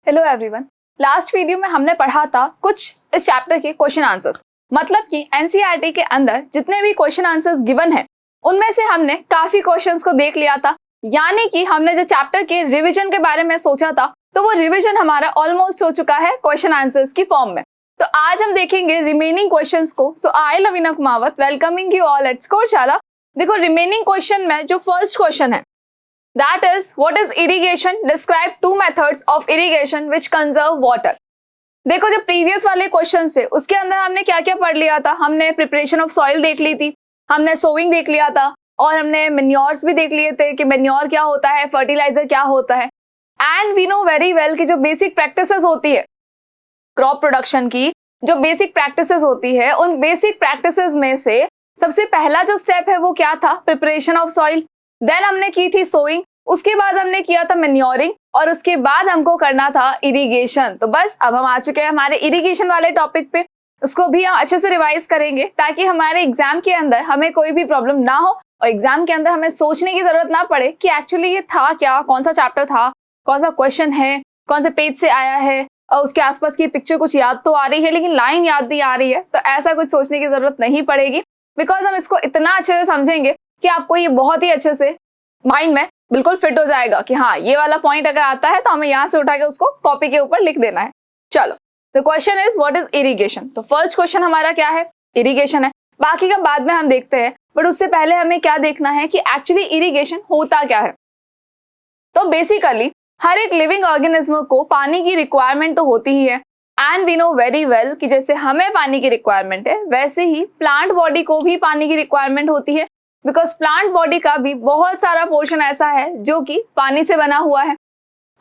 Hello everyone. Last video में हमने पढ़ा था कुछ इस चैप्टर के क्वेश्चन आंसर्स, मतलब कि एनसीईआरटी के अंदर जितने भी क्वेश्चन आंसर्स गिवन है उनमें से हमने काफी क्वेश्चंस को देख लिया था। यानी कि हमने जो चैप्टर के रिवीजन के बारे में सोचा था तो वो रिवीजन हमारा ऑलमोस्ट हो चुका है क्वेश्चन आंसर्स की फॉर्म में। तो आज हम देखेंगे रिमेनिंग क्वेश्चंस को। So I Lavina Kumawat welcoming you all at Scoreshala. देखो रिमेनिंग क्वेश्चन में जो फर्स्ट क्वेश्चन है that is what is irrigation, describe two methods of irrigation which conserve water। देखो जो प्रीवियस वाले क्वेश्चन थे उसके अंदर हमने क्या क्या पढ़ लिया था। हमने प्रिपरेशन ऑफ सॉइल देख ली थी, हमने सोविंग देख लिया था और हमने मेन्योर्स भी देख लिए थे कि मेन्योर क्या होता है, फर्टिलाइजर क्या होता है। And we know very well कि जो बेसिक प्रैक्टिसेस होती है क्रॉप प्रोडक्शन की, जो बेसिक प्रैक्टिसेस होती है, उन बेसिक प्रैक्टिसेस में से सबसे पहला जो स्टेप है वो क्या था, प्रिपरेशन ऑफ सॉइल। देन हमने की थी सोइंग, उसके बाद हमने किया था मेन्योरिंग और उसके बाद हमको करना था इरिगेशन। तो बस अब हम आ चुके हैं हमारे इरिगेशन वाले टॉपिक पे। उसको भी हम अच्छे से रिवाइज करेंगे ताकि हमारे एग्जाम के अंदर हमें कोई भी प्रॉब्लम ना हो और एग्जाम के अंदर हमें सोचने की जरूरत ना पड़े कि एक्चुअली ये था क्या, कौन सा चैप्टर था, कौन सा क्वेश्चन है, कौन से पेज से आया है और उसके आसपास की पिक्चर कुछ याद तो आ रही है लेकिन लाइन याद नहीं आ रही है। तो ऐसा कुछ सोचने की जरूरत नहीं पड़ेगी, बिकॉज हम इसको इतना अच्छे से समझेंगे कि आपको ये बहुत ही अच्छे से माइंड में बिल्कुल फिट हो जाएगा कि हाँ ये वाला पॉइंट अगर आता है तो हमें यहाँ से उठा के उसको कॉपी के ऊपर लिख देना है। चलो the question is what is irrigation. तो फर्स्ट क्वेश्चन हमारा क्या है, इरिगेशन है। बाकी का बाद में हम देखते हैं, बट उससे पहले हमें क्या देखना है कि एक्चुअली इरिगेशन होता क्या है। तो बेसिकली हर एक लिविंग ऑर्गेनिज्म को पानी की रिक्वायरमेंट तो होती ही है and we know very well कि जैसे हमें पानी की रिक्वायरमेंट है वैसे ही प्लांट बॉडी को भी पानी की रिक्वायरमेंट होती है, बिकॉज प्लांट बॉडी का भी बहुत सारा पोर्शन ऐसा है जो कि पानी से बना हुआ है।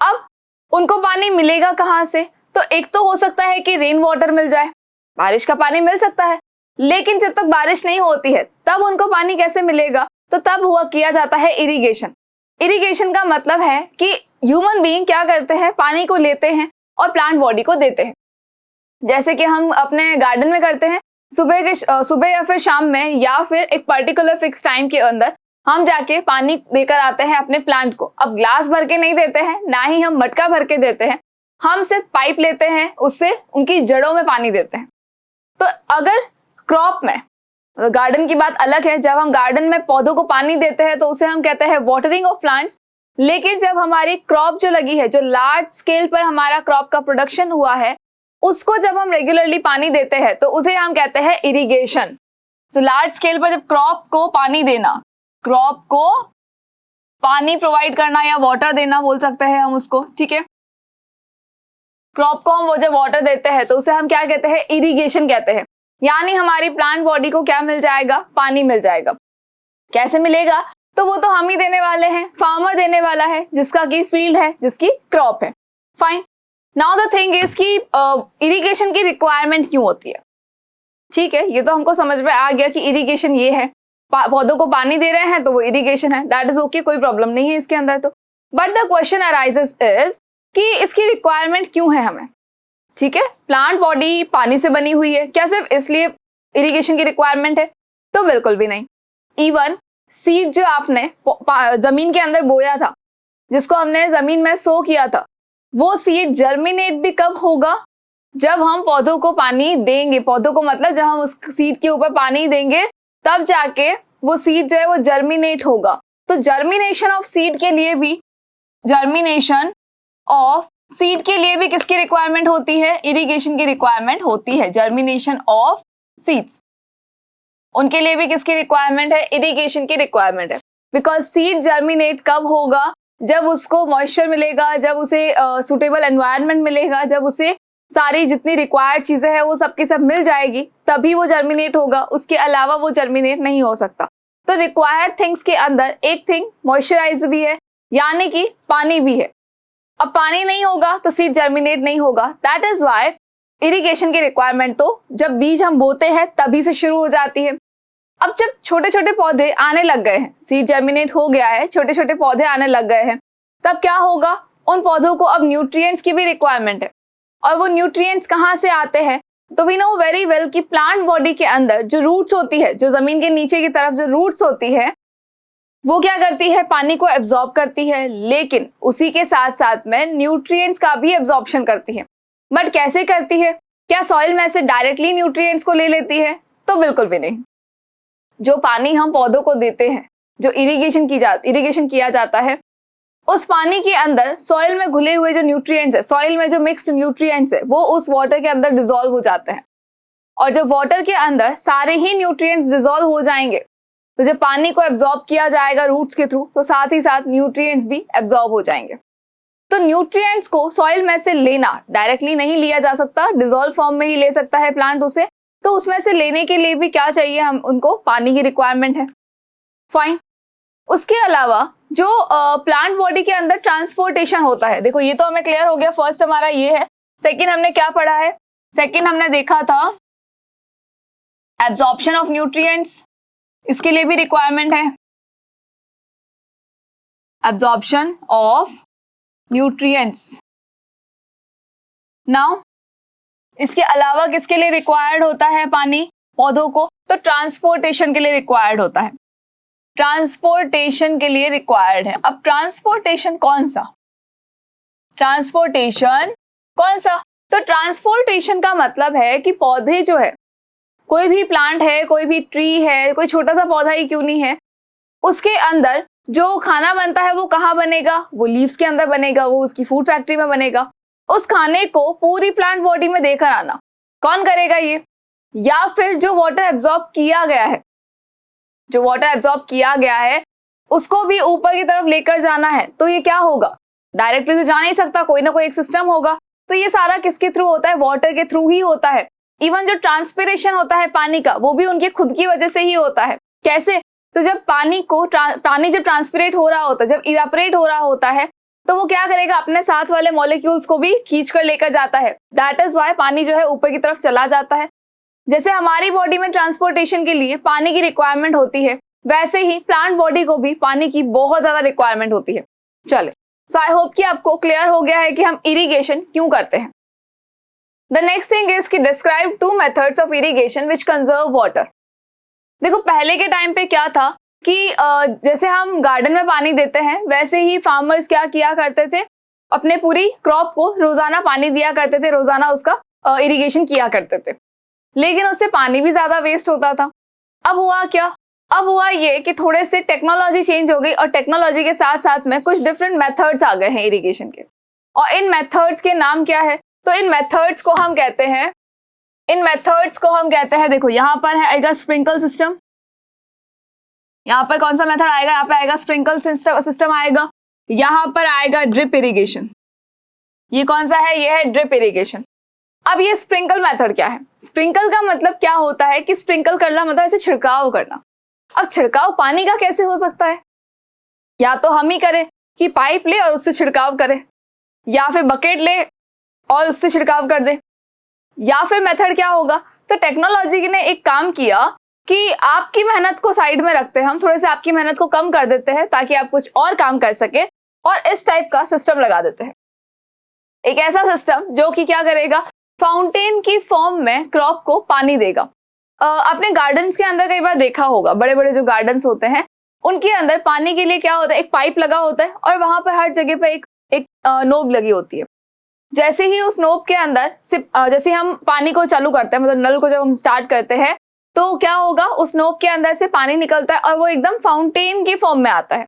अब उनको पानी मिलेगा कहाँ से? तो एक तो हो सकता है कि रेन वाटर मिल जाए, बारिश का पानी मिल सकता है, लेकिन जब तक बारिश नहीं होती है तब उनको पानी कैसे मिलेगा? तो तब हुआ किया जाता है इरिगेशन। इरिगेशन का मतलब है कि ह्यूमन बीइंग क्या करते हैं, पानी को लेते हैं और प्लांट बॉडी को देते हैं। जैसे कि हम अपने गार्डन में करते हैं, सुबह या फिर शाम में या फिर एक पर्टिकुलर फिक्स टाइम के अंदर हम जाके पानी देकर आते हैं अपने प्लांट को। अब ग्लास भर के नहीं देते हैं, ना ही हम मटका भर के देते हैं, हम सिर्फ पाइप लेते हैं, उससे उनकी जड़ों में पानी देते हैं। तो अगर क्रॉप में, गार्डन की बात अलग है, जब हम गार्डन में पौधों को पानी देते हैं तो उसे हम कहते हैं वाटरिंग ऑफ प्लांट्स। लेकिन जब हमारी क्रॉप जो लगी है, जो लार्ज स्केल पर हमारा क्रॉप का प्रोडक्शन हुआ है, उसको जब हम रेगुलरली पानी देते हैं तो उसे हम कहते हैं इरिगेशन। सो लार्ज स्केल पर जब क्रॉप को पानी देना, क्रॉप को पानी प्रोवाइड करना या वाटर देना बोल सकते हैं हम उसको, ठीक है। क्रॉप को हम वो जब वाटर देते हैं तो उसे हम क्या कहते हैं, इरिगेशन कहते हैं। यानी हमारी प्लांट बॉडी को क्या मिल जाएगा, पानी मिल जाएगा। कैसे मिलेगा? तो वो तो हम ही देने वाले हैं, फार्मर देने वाला है जिसका की फील्ड है, जिसकी क्रॉप है। Fine, now the thing is कि इरिगेशन की रिक्वायरमेंट क्यों होती है। ठीक है, ये तो हमको समझ में आ गया कि इरिगेशन ये है, पौधों को पानी दे रहे हैं तो वो इरिगेशन है, दैट इज ओके, कोई प्रॉब्लम नहीं है इसके अंदर। तो but the question arises is कि इसकी रिक्वायरमेंट क्यों है हमें। ठीक है, प्लांट बॉडी पानी से बनी हुई है, क्या सिर्फ इसलिए इरिगेशन की रिक्वायरमेंट है? तो बिल्कुल भी नहीं। इवन सीड जो आपने जमीन के अंदर बोया था, जिसको हमने जमीन में सो किया था, वो सीड जर्मिनेट भी कब होगा? जब हम पौधों को पानी देंगे। पौधों को मतलब जब हम उस सीड के ऊपर पानी देंगे तब जाके वो सीड जो है वो जर्मिनेट होगा। तो जर्मिनेशन ऑफ सीड के लिए भी, जर्मिनेशन ऑफ सीड के लिए भी किसकी रिक्वायरमेंट होती है? इरिगेशन की रिक्वायरमेंट होती है। जर्मिनेशन ऑफ सीड्स, उनके लिए भी किसकी रिक्वायरमेंट है? इरिगेशन की रिक्वायरमेंट है। बिकॉज सीड जर्मिनेट कब होगा? जब उसको मॉइस्चर मिलेगा, जब उसे सुटेबल एनवायरनमेंट मिलेगा, जब उसे सारी जितनी रिक्वायर्ड चीजें हैं वो सबकी सब मिल जाएगी, तभी वो जर्मिनेट होगा। उसके अलावा वो जर्मिनेट नहीं हो सकता। तो रिक्वायर्ड थिंग्स के अंदर एक थिंग मॉइस्चराइज भी है, यानी कि पानी भी है। अब पानी नहीं होगा तो सीड जर्मिनेट नहीं होगा। दैट इज वाई इरिगेशन की रिक्वायरमेंट तो जब बीज हम बोते हैं तभी से शुरू हो जाती है। अब जब छोटे छोटे पौधे आने लग गए हैं, सीड जर्मिनेट हो गया है, छोटे छोटे पौधे आने लग गए हैं, तब क्या होगा? उन पौधों को अब न्यूट्रिएंट्स की भी रिक्वायरमेंट है। और वो न्यूट्रिएंट्स कहाँ से आते हैं? तो वी नो वेरी वेल कि प्लांट बॉडी के अंदर जो रूट्स होती है, जो जमीन के नीचे की तरफ जो रूट्स होती है, वो क्या करती है, पानी को एब्जॉर्ब करती है, लेकिन उसी के साथ साथ में न्यूट्रिएंट्स का भी एब्जॉर्प्शन करती है। बट कैसे करती है? क्या सॉइल में से डायरेक्टली न्यूट्रिएंट्स को ले लेती है? तो बिल्कुल भी नहीं। जो पानी हम पौधों को देते हैं, जो इरिगेशन किया जाता है, उस पानी के अंदर सॉइल में घुले हुए जो न्यूट्रिएंट्स है, सॉइल में जो मिक्स्ड न्यूट्रिएंट्स है, वो उस वाटर के अंदर डिसॉल्व हो जाते हैं। और जब वाटर के अंदर सारे ही न्यूट्रिएंट्स डिसॉल्व हो जाएंगे, तो जब पानी को एब्जॉर्ब किया जाएगा रूट्स के थ्रू, तो साथ ही साथ न्यूट्रिएंट्स भी एब्जॉर्ब हो जाएंगे। तो न्यूट्रिएंट्स को सॉइल में से लेना डायरेक्टली नहीं लिया जा सकता, डिसॉल्व फॉर्म में ही ले सकता है प्लांट उसे। तो उसमें से लेने के लिए भी क्या चाहिए, हम उनको पानी की रिक्वायरमेंट है। फाइन। उसके अलावा जो प्लांट बॉडी के अंदर ट्रांसपोर्टेशन होता है, देखो ये तो हमें क्लियर हो गया, फर्स्ट हमारा ये है। सेकंड हमने क्या पढ़ा है? सेकंड हमने देखा था एब्जॉर्प्शन ऑफ न्यूट्रिएंट्स, इसके लिए भी रिक्वायरमेंट है एब्जॉर्प्शन ऑफ न्यूट्रिएंट्स। नाउ इसके अलावा किसके लिए रिक्वायर्ड होता है पानी पौधों को? तो ट्रांसपोर्टेशन के लिए रिक्वायर्ड होता है, ट्रांसपोर्टेशन के लिए रिक्वायर्ड है। अब ट्रांसपोर्टेशन कौन सा? ट्रांसपोर्टेशन कौन सा? तो ट्रांसपोर्टेशन का मतलब है कि पौधे जो है, कोई भी प्लांट है, कोई भी ट्री है, कोई छोटा सा पौधा ही क्यों नहीं है, उसके अंदर जो खाना बनता है वो कहाँ बनेगा? वो लीव्स के अंदर बनेगा, वो उसकी फूड फैक्ट्री में बनेगा। उस खाने को पूरी प्लांट बॉडी में देकर आना कौन करेगा ये? या फिर जो वाटर एब्जॉर्ब किया गया है, जो वाटर एब्जॉर्ब किया गया है उसको भी ऊपर की तरफ लेकर जाना है, तो ये क्या होगा? डायरेक्टली तो जा नहीं सकता, कोई ना कोई एक सिस्टम होगा। तो ये सारा किसके थ्रू होता है? वाटर के थ्रू ही होता है। इवन जो ट्रांसपिरेशन होता है पानी का, वो भी उनकी खुद की वजह से ही होता है। कैसे? तो जब पानी जब ट्रांसपिरेट हो रहा होता है, जब इवेपोरेट हो रहा होता है, तो वो क्या करेगा? अपने साथ वाले मॉलिक्यूल्स को भी खींच कर लेकर जाता है। दैट इज वाई पानी जो है ऊपर की तरफ चला जाता है। जैसे हमारी बॉडी में ट्रांसपोर्टेशन के लिए पानी की रिक्वायरमेंट होती है, वैसे ही प्लांट बॉडी को भी पानी की बहुत ज्यादा रिक्वायरमेंट होती है। चले, सो आई होप कि आपको क्लियर हो गया है कि हम इरिगेशन क्यों करते हैं। द नेक्स्ट थिंग इज कि describe 2 methods of irrigation which conserve water. देखो पहले के टाइम पे क्या था कि जैसे हम गार्डन में पानी देते हैं, वैसे ही फार्मर्स क्या किया करते थे, अपने पूरी क्रॉप को रोजाना पानी दिया करते थे, रोजाना उसका इरिगेशन किया करते थे। लेकिन उससे पानी भी ज्यादा वेस्ट होता था। अब हुआ क्या? अब हुआ ये कि थोड़े से टेक्नोलॉजी चेंज हो गई, और टेक्नोलॉजी के साथ साथ में कुछ डिफरेंट मेथड्स आ गए हैं इरिगेशन के। और इन मेथड्स के नाम क्या है? तो इन मेथड्स को हम कहते हैं, देखो यहाँ पर है आएगा स्प्रिंकल सिस्टम। यहाँ पर कौन सा मेथड आएगा? यहाँ पे आएगा स्प्रिंकल सिस्टम आएगा। यहाँ पर आएगा ड्रिप इरिगेशन। ये कौन सा है? ये है ड्रिप इरिगेशन। अब ये स्प्रिंकल मेथड क्या है? स्प्रिंकल का मतलब क्या होता है कि स्प्रिंकल करना मतलब ऐसे छिड़काव करना। अब छिड़काव पानी का कैसे हो सकता है? या तो हम ही करें कि पाइप ले और उससे छिड़काव करे, या फिर बकेट ले और उससे छिड़काव कर दे, या फिर मेथड क्या होगा? तो टेक्नोलॉजी ने एक काम किया कि आपकी मेहनत को साइड में रखते हैं, हम थोड़े से आपकी मेहनत को कम कर देते हैं ताकि आप कुछ और काम कर सके, और इस टाइप का सिस्टम लगा देते हैं। एक ऐसा सिस्टम जो कि क्या करेगा? फाउंटेन की फॉर्म में क्रॉप को पानी देगा। आपने गार्डन्स के अंदर कई बार देखा होगा, बड़े बड़े जो गार्डन्स होते हैं उनके अंदर पानी के लिए क्या होता है? एक पाइप लगा होता है, और वहां पर हर जगह पे एक नोब लगी होती है। जैसे ही उस नोब के अंदर जैसे हम पानी को चालू करते हैं, मतलब नल को जब हम स्टार्ट करते हैं, तो क्या होगा? उस नोब के अंदर से पानी निकलता है और वो एकदम फाउंटेन की फॉर्म में आता है।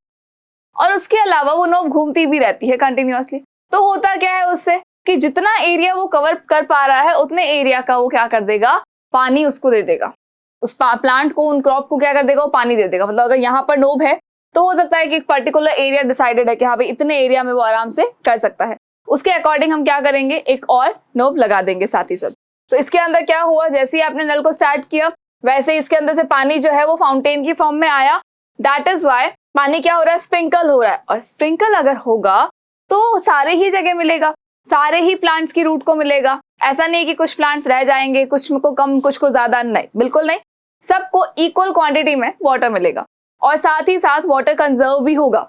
और उसके अलावा वो नोब घूमती भी रहती है कंटिन्यूअसली। तो होता क्या है उससे कि जितना एरिया वो कवर कर पा रहा है, उतने एरिया का वो क्या कर देगा? पानी उसको दे देगा। उस प्लांट को, उन क्रॉप को क्या कर देगा? वो पानी दे देगा। मतलब अगर यहाँ पर नोब है तो हो सकता है कि एक पर्टिकुलर एरिया डिसाइडेड है कि हाँ भाई इतने एरिया में वो आराम से कर सकता है, उसके अकॉर्डिंग हम क्या करेंगे? एक और नोब लगा देंगे साथ ही साथ। तो इसके अंदर क्या हुआ? जैसे ही आपने नल को स्टार्ट किया, वैसे इसके अंदर से पानी जो है वो फाउंटेन की फॉर्म में आया। दैट इज वाई पानी क्या हो रहा है? स्प्रिंकल हो रहा है। और स्प्रिंकल अगर होगा तो सारे ही जगह मिलेगा, सारे ही प्लांट्स की रूट को मिलेगा। ऐसा नहीं कि कुछ प्लांट्स रह जाएंगे, कुछ को कम कुछ को ज्यादा, नहीं, बिल्कुल नहीं। सबको इक्वल क्वांटिटी में वाटर मिलेगा, और साथ ही साथ वाटर कंजर्व भी होगा।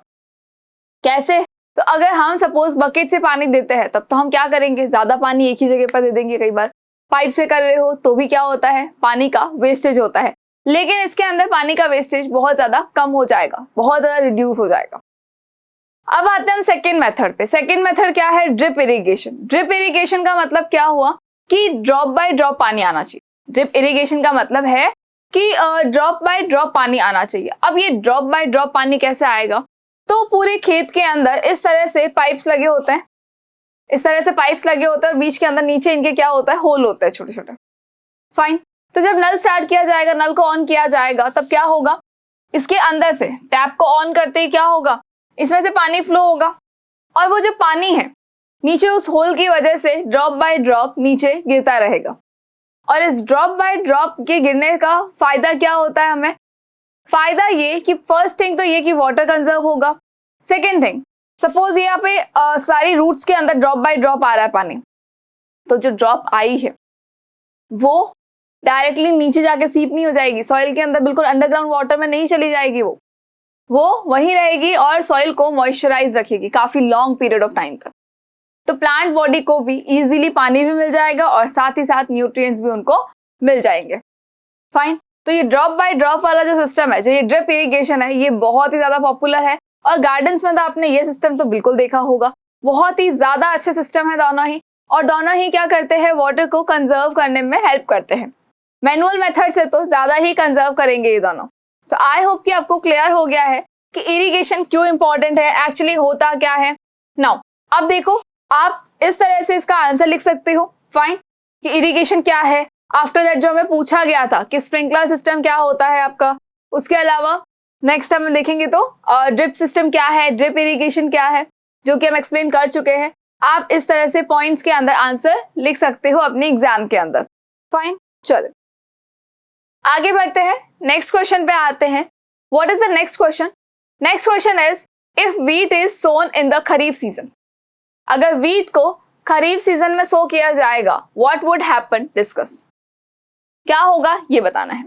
कैसे? तो अगर हम सपोज बकेट से पानी देते हैं, तब तो हम क्या करेंगे? ज्यादा पानी एक ही जगह पर दे देंगे। कई बार पाइप से कर रहे हो तो भी क्या होता है? पानी का वेस्टेज होता है। लेकिन इसके अंदर पानी का वेस्टेज बहुत ज्यादा कम हो जाएगा, बहुत ज्यादा रिड्यूस हो जाएगा। अब आते हैं हम सेकेंड मेथड पे। सेकेंड मेथड क्या है? Drip irrigation. ड्रिप इरिगेशन का मतलब क्या हुआ कि ड्रॉप बाय ड्रॉप पानी आना चाहिए। ड्रिप इरिगेशन का मतलब है कि ड्रॉप बाय ड्रॉप पानी आना चाहिए। अब ये ड्रॉप बाय ड्रॉप पानी कैसे आएगा? तो पूरे खेत के अंदर इस तरह से पाइप्स लगे होते हैं, इस तरह से पाइप्स लगे होते हैं और बीच के अंदर नीचे इनके क्या होता है? होल होते हैं छोटे छोटे। फाइन। तो जब नल स्टार्ट किया जाएगा, नल को ऑन किया जाएगा, तब क्या होगा? इसके अंदर से टैप को ऑन करते ही क्या होगा? इसमें से पानी फ्लो होगा और वो जो पानी है नीचे उस होल की वजह से ड्रॉप बाय ड्रॉप नीचे गिरता रहेगा। और इस ड्रॉप बाय ड्रॉप के गिरने का फायदा क्या होता है हमें? फायदा ये कि फर्स्ट थिंग तो ये कि वाटर कंजर्व होगा। सेकेंड थिंग, सपोज यहाँ पे सारी रूट्स के अंदर ड्रॉप बाय ड्रॉप आ रहा है पानी, तो जो ड्रॉप आई है वो डायरेक्टली नीचे जाके सीप नहीं हो जाएगी सॉइल के अंदर, बिल्कुल अंडरग्राउंड वाटर में नहीं चली जाएगी, वो वहीं रहेगी और सॉइल को मॉइस्चराइज रखेगी काफी लॉन्ग पीरियड ऑफ टाइम तक। तो प्लांट बॉडी को भी इजीली पानी भी मिल जाएगा और साथ ही साथ न्यूट्रिएंट्स भी उनको मिल जाएंगे। फाइन। तो ये ड्रॉप बाय ड्रॉप वाला जो सिस्टम है, जो ये ड्रिप इरिगेशन है, ये बहुत ही ज्यादा पॉपुलर है और गार्डन्स में तो आपने ये सिस्टम तो बिल्कुल देखा होगा। बहुत ही ज्यादा अच्छे सिस्टम है दोनों ही, और दोनों ही क्या करते हैं? वाटर को कंजर्व करने में हेल्प करते हैं। मैनुअल मेथड से तो ज्यादा ही कंजर्व करेंगे ये दोनों। सो आई होप कि आपको क्लियर हो गया है कि इरिगेशन क्यों इंपॉर्टेंट है, एक्चुअली होता क्या है। नाउ अब देखो, आप इस तरह से इसका आंसर लिख सकते हो। फाइन, कि इरिगेशन क्या है। आफ्टर दैट जो हमें पूछा गया था कि स्प्रिंकलर सिस्टम क्या होता है आपका, उसके अलावा नेक्स्ट हम देखेंगे तो ड्रिप सिस्टम क्या है, ड्रिप इरिगेशन क्या है, जो कि हम एक्सप्लेन कर चुके हैं। आप इस तरह से पॉइंट्स के अंदर आंसर लिख सकते हो अपने एग्जाम के अंदर। फाइन, चलो आगे बढ़ते हैं, नेक्स्ट क्वेश्चन पे आते हैं। What is the next question? Next question is, if wheat is sown in the kharif season, अगर व्हीट को खरीफ सीजन में सो किया जाएगा, व्हाट वुड हैपन? डिस्कस। क्या होगा ये बताना है।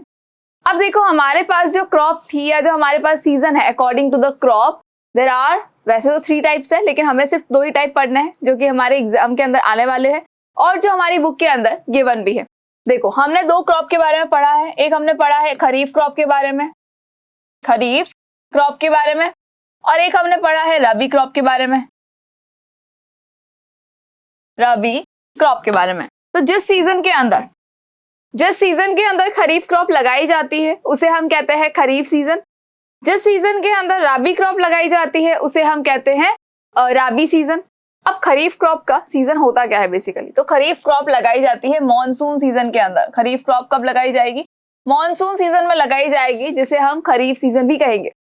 अब देखो, हमारे पास जो क्रॉप थी या जो हमारे पास सीजन है, according to the crop there are, वैसे तो 3 टाइप्स है, लेकिन हमें सिर्फ 2 ही टाइप पढ़ना है जो कि हमारे एग्जाम के अंदर आने वाले हैं और जो हमारी बुक के अंदर गिवन भी है। देखो, हमने 2 क्रॉप के बारे में पढ़ा है। एक हमने पढ़ा है खरीफ क्रॉप के बारे में, खरीफ क्रॉप के बारे में, और एक हमने पढ़ा है रबी क्रॉप के बारे में, रबी क्रॉप के बारे में। तो जिस सीजन के अंदर खरीफ क्रॉप लगाई जाती है उसे हम कहते हैं खरीफ सीजन। जिस सीजन के अंदर रबी क्रॉप लगाई जाती है उसे हम कहते हैं रबी सीजन। अब खरीफ क्रॉप का सीजन होता क्या है बेसिकली? तो खरीफ क्रॉप लगाई जाती है मॉनसून सीजन के अंदर। खरीफ क्रॉप कब लगाई जाएगी? मॉनसून सीजन में लगाई जाएगी, जिसे हम खरीफ सीजन भी कहेंगे।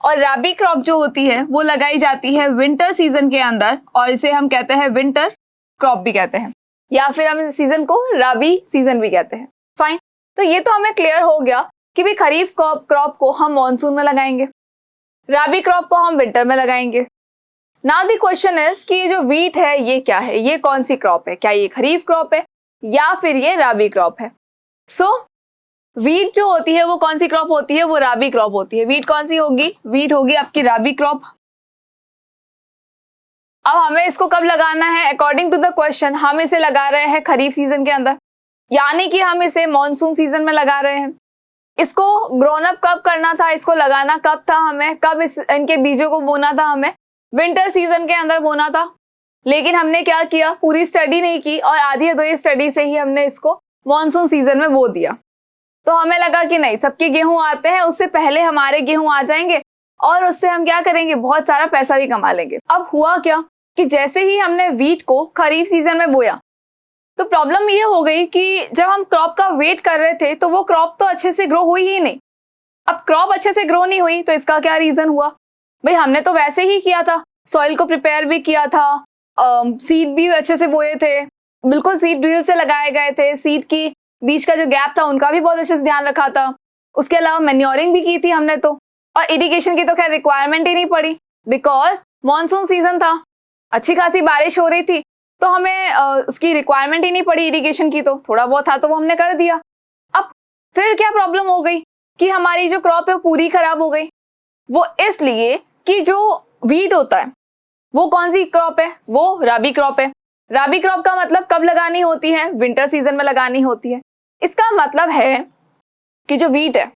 और रबी क्रॉप जो होती है वो लगाई जाती है विंटर सीजन के अंदर, और इसे हम कहते हैं विंटर क्रॉप भी कहते हैं, या फिर हम इस सीजन को रबी सीजन भी कहते हैं। फाइन, तो ये तो हमें क्लियर हो गया कि भाई खरीफ क्रॉप को हम मॉनसून में लगाएंगे, रबी क्रॉप को हम विंटर में लगाएंगे। नाउ द क्वेश्चन इज कि ये जो व्हीट है ये क्या है, ये कौन सी क्रॉप है? क्या ये खरीफ क्रॉप है या फिर ये रबी क्रॉप है? सो व्हीट जो होती है वो कौन सी क्रॉप होती है? वो रबी क्रॉप होती है। व्हीट कौन सी होगी? व्हीट होगी आपकी रबी क्रॉप। अब हमें इसको कब लगाना है? अकॉर्डिंग टू द क्वेश्चन हम इसे लगा रहे हैं खरीफ सीजन के अंदर, यानी कि हम इसे मॉनसून सीजन में लगा रहे हैं। इसको ग्रोन अप कब करना था, इसको लगाना कब था हमें, कब इनके बीजों को बोना था हमें? विंटर सीजन के अंदर बोना था। लेकिन हमने क्या किया, पूरी स्टडी नहीं की और आधी अधूरी स्टडी से ही हमने इसको मॉनसून सीजन में बो दिया। तो हमें लगा कि नहीं, सबके गेहूं आते हैं, उससे पहले हमारे गेहूं आ जाएंगे और उससे हम क्या करेंगे, बहुत सारा पैसा भी कमा लेंगे। अब हुआ क्या कि जैसे ही हमने व्हीट को खरीफ सीजन में बोया तो प्रॉब्लम ये हो गई कि जब हम क्रॉप का वेट कर रहे थे तो वो क्रॉप तो अच्छे से ग्रो हुई ही नहीं। अब क्रॉप अच्छे से ग्रो नहीं हुई तो इसका क्या रीजन हुआ? भाई हमने तो वैसे ही किया था, सॉइल को प्रिपेयर भी किया था, सीड भी अच्छे से बोए थे, बिल्कुल सीड ड्रिल से लगाए गए थे, सीड की बीच का जो गैप था उनका भी बहुत अच्छे से ध्यान रखा था। उसके अलावा मैन्योरिंग भी की थी हमने तो, और इरिगेशन की तो खैर रिक्वायरमेंट ही नहीं पड़ी बिकॉज मॉनसून सीजन था, अच्छी खासी बारिश हो रही थी, तो हमें उसकी रिक्वायरमेंट ही नहीं पड़ी इरिगेशन की। तो थोड़ा बहुत था तो वो हमने कर दिया। अब फिर क्या प्रॉब्लम हो गई कि हमारी जो क्रॉप है वो पूरी खराब हो गई। वो इसलिए कि जो व्हीट होता है वो कौन सी क्रॉप है? वो रबी क्रॉप है। रबी क्रॉप का मतलब कब लगानी होती है? विंटर सीजन में लगानी होती है। इसका मतलब है कि जो व्हीट है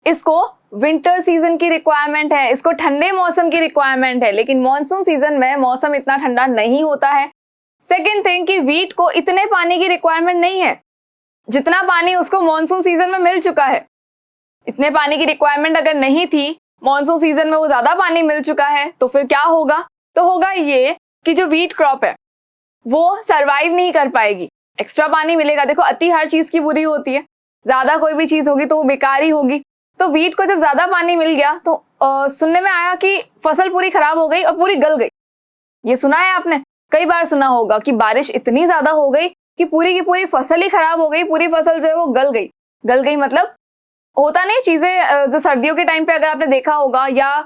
इसको विंटर सीजन की रिक्वायरमेंट है, इसको ठंडे मौसम की रिक्वायरमेंट है, लेकिन मॉनसून सीजन में मौसम इतना ठंडा नहीं होता है। सेकेंड थिंग कि वीट को इतने पानी की रिक्वायरमेंट नहीं है जितना पानी उसको मॉनसून सीजन में मिल चुका है। इतने पानी की रिक्वायरमेंट अगर नहीं थी, मॉनसून सीजन में वो ज्यादा पानी मिल चुका है, तो फिर क्या होगा? तो होगा ये कि जो वीट क्रॉप है वो सरवाइव नहीं कर पाएगी। एक्स्ट्रा पानी मिलेगा, देखो अति हर चीज की बुरी होती है, ज्यादा कोई भी चीज होगी तो वो बेकार ही होगी। तो वीट को जब ज्यादा पानी मिल गया तो सुनने में आया कि फसल पूरी खराब हो गई और पूरी गल गई। ये सुना है आपने, कई बार सुना होगा कि बारिश इतनी ज्यादा हो गई कि पूरी की पूरी फसल ही खराब हो गई, पूरी फसल जो है वो गल गई। गल गई मतलब होता नहीं, चीजें जो सर्दियों के टाइम पे अगर आपने देखा होगा, या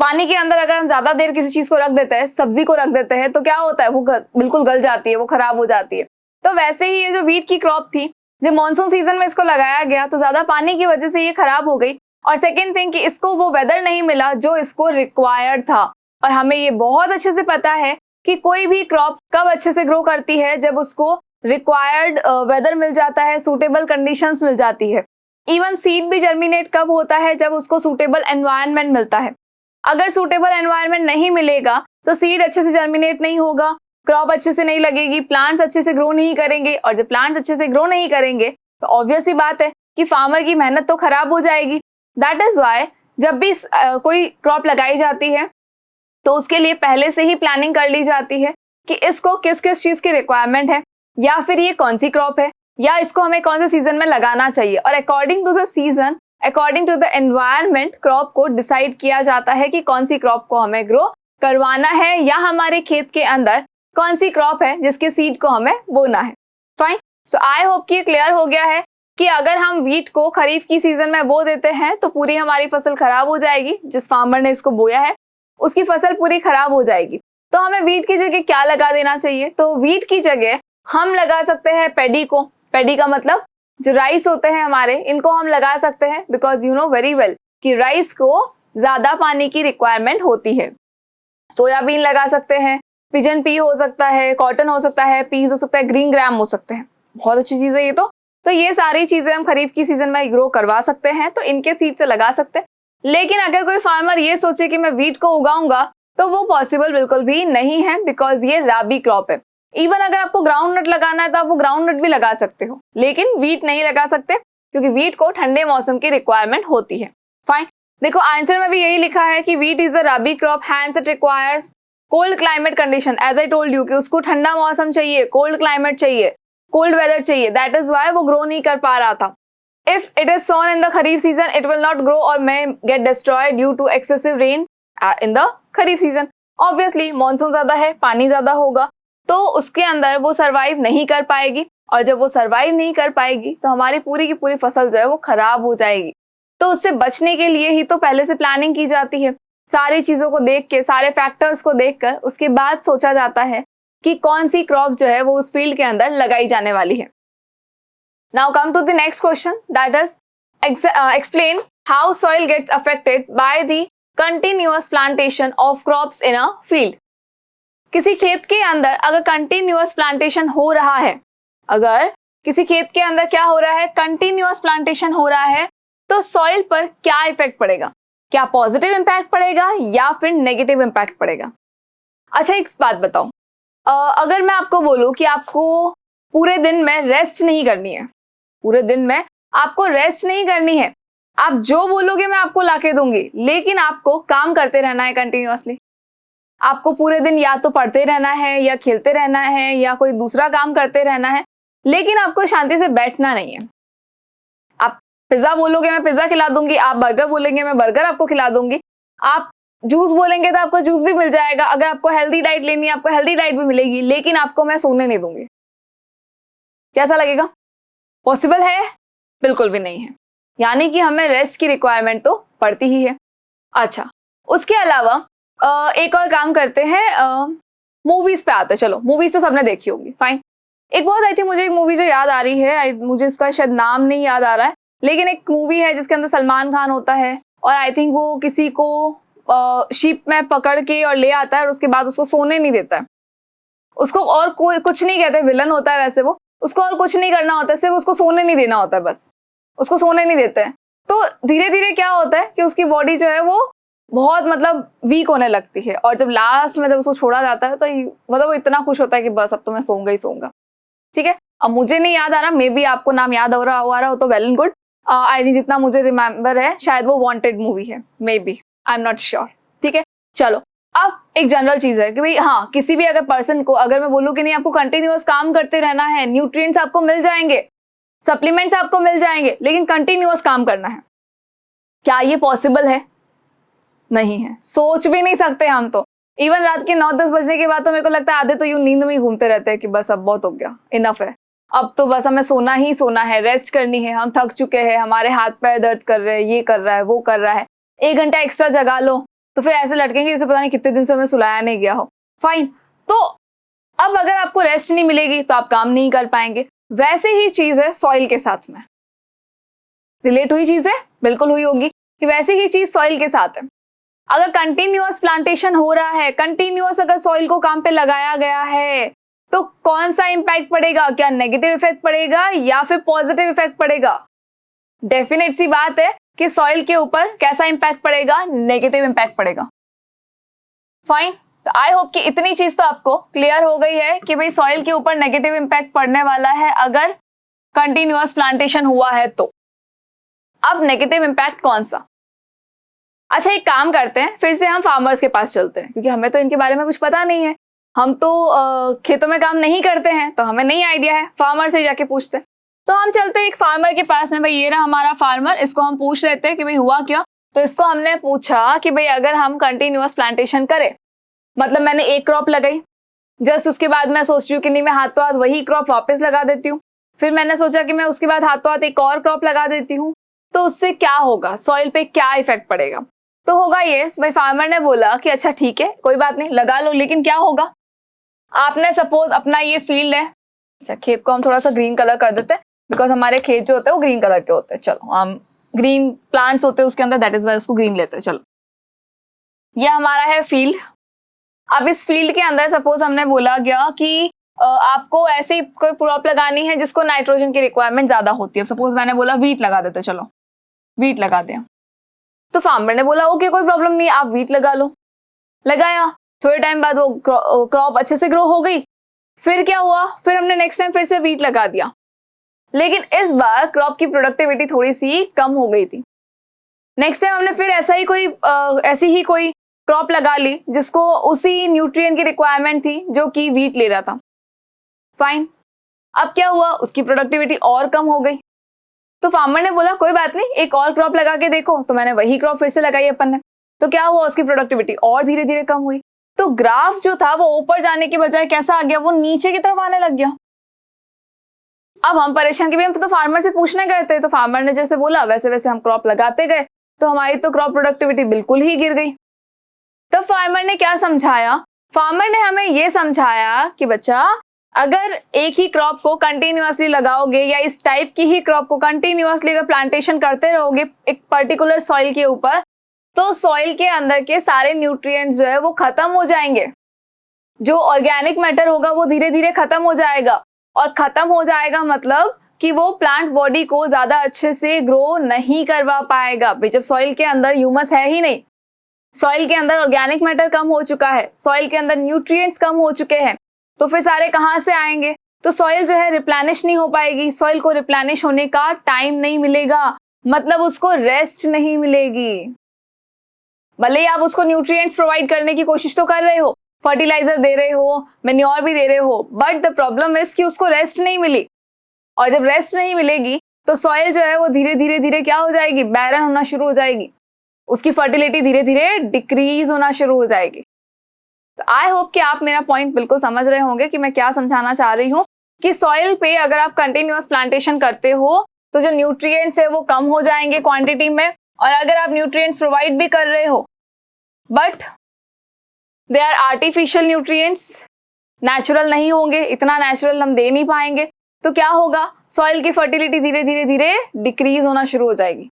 पानी के अंदर अगर हम ज्यादा देर किसी चीज को रख देते हैं, सब्जी को रख देते हैं, तो क्या होता है? वो बिल्कुल गल जाती है, वो खराब हो जाती है। तो वैसे ही ये जो वीट की क्रॉप थी, जब मॉनसून सीजन में इसको लगाया गया तो ज्यादा पानी की वजह से ये खराब हो गई। और सेकेंड थिंग कि इसको वो वेदर नहीं मिला जो इसको रिक्वायर्ड था। और हमें ये बहुत अच्छे से पता है कि कोई भी क्रॉप कब अच्छे से ग्रो करती है, जब उसको रिक्वायर्ड वेदर मिल जाता है, सूटेबल कंडीशंस मिल जाती है। इवन सीड भी जर्मिनेट कब होता है? जब उसको सूटेबल एनवायरनमेंट मिलता है। अगर सूटेबल एनवायरनमेंट नहीं मिलेगा तो सीड अच्छे से जर्मिनेट नहीं होगा, क्रॉप अच्छे से नहीं लगेगी, प्लांट्स अच्छे से ग्रो नहीं करेंगे। और जब प्लांट्स अच्छे से ग्रो नहीं करेंगे तो ऑब्वियस ही बात है कि फार्मर की मेहनत तो खराब हो जाएगी। दैट इज वाई जब भी कोई क्रॉप लगाई जाती है तो उसके लिए पहले से ही प्लानिंग कर ली जाती है कि इसको किस किस चीज की रिक्वायरमेंट है, या फिर ये कौन सी क्रॉप है, या इसको हमें कौन से सीजन में लगाना चाहिए। और according to the season, according to the environment, crop को डिसाइड किया जाता है कि कौन सी क्रॉप को हमें ग्रो करवाना है, या हमारे खेत के अंदर कौन सी क्रॉप है जिसके सीड को हमें बोना है। फाइन, सो आई होप कि ये क्लियर हो गया है कि अगर हम वीट को खरीफ की सीजन में बो देते हैं तो पूरी हमारी फसल खराब हो जाएगी। जिस फार्मर ने इसको बोया है उसकी फसल पूरी खराब हो जाएगी। तो हमें वीट की जगह क्या लगा देना चाहिए? तो वीट की जगह हम लगा सकते हैं पैडी को। पैडी का मतलब जो राइस होते हैं हमारे, इनको हम लगा सकते हैं, because you know very well कि राइस को ज्यादा पानी की रिक्वायरमेंट होती है। सोयाबीन लगा सकते हैं, पिजन पी हो सकता है, कॉटन हो सकता है, पीज हो सकता है, ग्रीन ग्राम हो सकते हैं। बहुत अच्छी चीज है ये तो ये सारी चीजें हम खरीफ की सीजन में ग्रो करवा सकते हैं, तो इनके सीड से लगा सकते हैं। लेकिन अगर कोई फार्मर ये सोचे कि मैं वीट को उगाऊंगा तो वो पॉसिबल बिल्कुल भी नहीं है, बिकॉज ये राबी क्रॉप है। इवन अगर आपको ग्राउंड नट लगाना है तो आप वो ग्राउंड नट भी लगा सकते हो, लेकिन वीट नहीं लगा सकते क्योंकि वीट को ठंडे मौसम की रिक्वायरमेंट होती है। फाइन, देखो आंसर में भी यही लिखा है कि wheat is a rabi crop, hence it requires cold climate condition. As I told you कि उसको ठंडा मौसम चाहिए, कोल्ड क्लाइमेट चाहिए, कोल्ड वेदर चाहिए। दैट इज वाई वो ग्रो नहीं कर पा रहा था। If it is sown in the Kharif season, it will not grow or may get destroyed due to excessive rain in the Kharif season. Obviously, monsoon ज्यादा है, पानी ज्यादा होगा, तो उसके अंदर वो सरवाइव नहीं कर पाएगी। और जब वो सरवाइव नहीं कर पाएगी तो हमारी पूरी की पूरी फसल जो है वो खराब हो जाएगी। तो उससे बचने के लिए ही तो पहले से प्लानिंग की जाती है। सारी चीजों को देख के, सारे फैक्टर्स को देखकर उसके बाद सोचा जाता है कि कौन सी क्रॉप जो है वो उस फील्ड के अंदर लगाई जाने वाली है। Now come to the next question, that is explain how soil gets affected by the continuous plantation of crops in a field. किसी खेत के अंदर अगर कंटिन्यूअस प्लांटेशन हो रहा है, अगर किसी खेत के अंदर क्या हो रहा है, कंटिन्यूअस प्लांटेशन हो रहा है, तो सॉइल पर क्या इफेक्ट पड़ेगा? क्या पॉजिटिव इंपैक्ट पड़ेगा या फिर नेगेटिव इंपैक्ट पड़ेगा? अच्छा एक बात बताओ, अगर मैं आपको बोलूं कि आपको पूरे दिन में रेस्ट नहीं करनी है, पूरे दिन में आपको रेस्ट नहीं करनी है, आप जो बोलोगे मैं आपको लाके दूंगी, लेकिन आपको काम करते रहना है कंटिन्यूअसली। आपको पूरे दिन या तो पढ़ते रहना है, या खेलते रहना है, या कोई दूसरा काम करते रहना है, लेकिन आपको शांति से बैठना नहीं है। आप पिज्जा बोलोगे मैं पिज्जा खिला दूंगी, आप बर्गर बोलेंगे मैं बर्गर आपको खिला दूंगी, आप जूस बोलेंगे तो आपको जूस भी मिल जाएगा, अगर आपको हेल्दी डाइट लेनी है आपको हेल्दी डाइट भी मिलेगी, लेकिन आपको मैं सोने नहीं दूंगी। कैसा लगेगा? पॉसिबल है? बिल्कुल भी नहीं है। यानी कि हमें रेस्ट की रिक्वायरमेंट तो पड़ती ही है। अच्छा, उसके अलावा एक और काम करते हैं, मूवीज पे आते हैं। चलो मूवीज तो सबने देखी होगी, फाइन। एक बहुत आई थी, मुझे एक मूवी जो याद आ रही है, मुझे इसका शायद नाम नहीं याद आ रहा है, लेकिन एक मूवी है जिसके अंदर सलमान खान होता है और आई थिंक वो किसी को शिप में पकड़ के और ले आता है और उसके बाद उसको सोने नहीं देता है। उसको और कोई कुछ नहीं कहते, विलन होता है वैसे वो, उसको और कुछ नहीं करना होता है, सिर्फ उसको सोने नहीं देना होता है, बस उसको सोने नहीं देते हैं। तो धीरे धीरे क्या होता है कि उसकी बॉडी जो है वो बहुत मतलब वीक होने लगती है, और जब लास्ट में जब उसको छोड़ा जाता है तो मतलब वो इतना खुश होता है कि बस अब तो मैं सोऊंगा ही सोऊंगा। ठीक है, अब मुझे नहीं याद आ रहा, मे बी आपको नाम याद हो रहा हो तो well and good. I think जितना मुझे रिमेम्बर है शायद वो वांटेड मूवी है, may be, I am not sure. ठीक है, चलो अब एक जनरल चीज है कि भाई हाँ, किसी भी अगर पर्सन को अगर मैं बोलूँ कि नहीं आपको कंटिन्यूअस काम करते रहना है, न्यूट्रिएंट्स आपको मिल जाएंगे, सप्लीमेंट्स आपको मिल जाएंगे, लेकिन कंटिन्यूअस काम करना है, क्या ये पॉसिबल है? नहीं है, सोच भी नहीं सकते हम तो। इवन रात के 9-10 बजने के बाद तो मेरे को लगता है आधे तो यूं नींद में ही घूमते रहते हैं कि बस अब बहुत हो गया, इनफ है, अब तो बस हमें सोना ही सोना है, रेस्ट करनी है, हम थक चुके हैं, हमारे हाथ पैर दर्द कर रहे हैं, ये कर रहा है, वो कर रहा है, 1 घंटा एक्स्ट्रा जगा लो, तो फिर ऐसे लटकेंगे जैसे पता नहीं कितने दिन से हमें सुलाया नहीं गया हो। फाइन, तो अब अगर आपको रेस्ट नहीं मिलेगी तो आप काम नहीं कर पाएंगे। वैसे ही चीज है सॉइल के साथ में, रिलेट हुई चीज है, बिल्कुल हुई होगी कि वैसे ही चीज सॉइल के साथ है। अगर कंटिन्यूअस प्लांटेशन हो रहा है, कंटिन्यूअस अगर सॉइल को काम पे लगाया गया है, तो कौन सा इंपैक्ट पड़ेगा? क्या नेगेटिव इफेक्ट पड़ेगा या फिर पॉजिटिव इफेक्ट पड़ेगा? डेफिनेट सी बात है कि सॉइल के ऊपर कैसा इंपैक्ट पड़ेगा? नेगेटिव इंपैक्ट पड़ेगा। फाइन, तो आई होप कि इतनी चीज तो आपको क्लियर हो गई है कि भाई सॉइल के ऊपर नेगेटिव इंपैक्ट पड़ने वाला है अगर कंटिन्यूअस प्लांटेशन हुआ है तो। अब नेगेटिव इंपैक्ट कौन सा? अच्छा, एक काम करते हैं, फिर से हम फार्मर्स के पास चलते हैं, क्योंकि हमें तो इनके बारे में कुछ पता नहीं है, हम तो खेतों में काम नहीं करते हैं, तो हमें नहीं आइडिया है, फार्मर से जाके पूछते हैं। तो हम चलते हैं एक फार्मर के पास में, भाई ये रहा हमारा फार्मर, इसको हम पूछ लेते हैं कि भाई हुआ क्या। तो इसको हमने पूछा कि भाई अगर हम कंटिन्यूअस प्लांटेशन करें, मतलब मैंने एक क्रॉप लगाई, जस्ट उसके बाद मैं सोच रही हूँ कि नहीं मैं हाथों हाथ वही क्रॉप वापस लगा देती हूँ, फिर मैंने सोचा कि मैं उसके बाद हाथों हाथ एक और क्रॉप लगा देती हूँ, तो उससे क्या होगा, सॉइल पे क्या इफेक्ट पड़ेगा? तो होगा ये, भाई फार्मर ने बोला कि अच्छा ठीक है कोई बात नहीं लगा लो, लेकिन क्या होगा, आपने सपोज अपना ये फील्ड है, अच्छा खेत को हम थोड़ा सा ग्रीन कलर कर देते हैं, बिकॉज हमारे खेत जो होते हैं वो ग्रीन कलर के होते हैं, चलो हम ग्रीन प्लांट्स होते हैं उसके अंदर, दैट इज वाई उसको ग्रीन लेते हैं। चलो ये हमारा है फील्ड। अब इस फील्ड के अंदर सपोज हमने बोला गया कि आपको ऐसी कोई क्रॉप लगानी है जिसको नाइट्रोजन की रिक्वायरमेंट ज्यादा होती है, सपोज मैंने बोला वीट लगा देते, चलो वीट लगा दिया, तो फार्मर ने बोला ओके कोई प्रॉब्लम नहीं आप वीट लगा लो, लगाया, थोड़े टाइम बाद वो क्रॉप अच्छे से ग्रो हो गई, फिर क्या हुआ, फिर हमने नेक्स्ट टाइम फिर से वीट लगा दिया, लेकिन इस बार क्रॉप की प्रोडक्टिविटी थोड़ी सी कम हो गई थी। नेक्स्ट टाइम हमने फिर ऐसी ही कोई क्रॉप लगा ली जिसको उसी न्यूट्रिएंट की रिक्वायरमेंट थी जो कि वीट ले रहा था। फाइन, अब क्या हुआ, उसकी प्रोडक्टिविटी और कम हो गई, तो फार्मर ने बोला कोई बात नहीं एक और क्रॉप लगा के देखो, तो मैंने वही क्रॉप फिर से लगाई अपन ने, तो क्या हुआ, उसकी प्रोडक्टिविटी और धीरे धीरे कम हुई। तो ग्राफ जो था वो ऊपर जाने के बजाय कैसा आ गया, वो नीचे की तरफ आने लग गया। अब हम परेशान कि हम तो फार्मर से पूछने गए थे, तो फार्मर ने जैसे बोला वैसे वैसे हम क्रॉप लगाते गए, तो हमारी तो क्रॉप प्रोडक्टिविटी बिल्कुल ही गिर गई। तब फार्मर ने क्या समझाया, फार्मर ने हमें ये समझाया कि बच्चा अगर एक ही क्रॉप को कंटिन्यूअसली लगाओगे या इस टाइप की ही क्रॉप को कंटिन्यूअसली अगर प्लांटेशन करते रहोगे एक पर्टिकुलर सॉइल के ऊपर, तो सॉइल के अंदर के सारे न्यूट्रिएंट्स जो है वो खत्म हो जाएंगे, जो ऑर्गेनिक मैटर होगा वो धीरे धीरे खत्म हो जाएगा, और खत्म हो जाएगा मतलब कि वो प्लांट बॉडी को ज्यादा अच्छे से ग्रो नहीं करवा पाएगा। जब सॉइल के अंदर ह्यूमस है ही नहीं, सॉइल के अंदर ऑर्गेनिक मैटर कम हो चुका है, सॉइल के अंदर न्यूट्रिएंट्स कम हो चुके हैं, तो फिर सारे कहाँ से आएंगे, तो सॉइल जो है रिप्लेनिश नहीं हो पाएगी, सॉइल को रिप्लेनिश होने का टाइम नहीं मिलेगा, मतलब उसको रेस्ट नहीं मिलेगी। भले ही आप उसको न्यूट्रिएंट्स प्रोवाइड करने की कोशिश तो कर रहे हो, फर्टिलाइजर दे रहे हो, मैन्योर भी दे रहे हो, बट द प्रॉब्लम इज कि उसको रेस्ट नहीं मिली, और जब रेस्ट नहीं मिलेगी तो सॉइल जो है वो धीरे धीरे धीरे क्या हो जाएगी, बैरन होना शुरू हो जाएगी, उसकी फर्टिलिटी धीरे धीरे डिक्रीज होना शुरू हो जाएगी। तो आई होप कि आप मेरा पॉइंट बिल्कुल समझ रहे होंगे कि मैं क्या समझाना चाह रही हूँ, कि सॉइल पे अगर आप कंटिन्यूअस प्लांटेशन करते हो तो जो न्यूट्रिएंट्स है वो कम हो जाएंगे क्वांटिटी में, और अगर आप न्यूट्रिएंट्स प्रोवाइड भी कर रहे हो but they are artificial nutrients, natural नहीं होंगे, इतना नेचुरल हम दे नहीं पाएंगे, तो क्या होगा, सॉइल की फर्टिलिटी धीरे धीरे धीरे डिक्रीज होना शुरू हो जाएगी।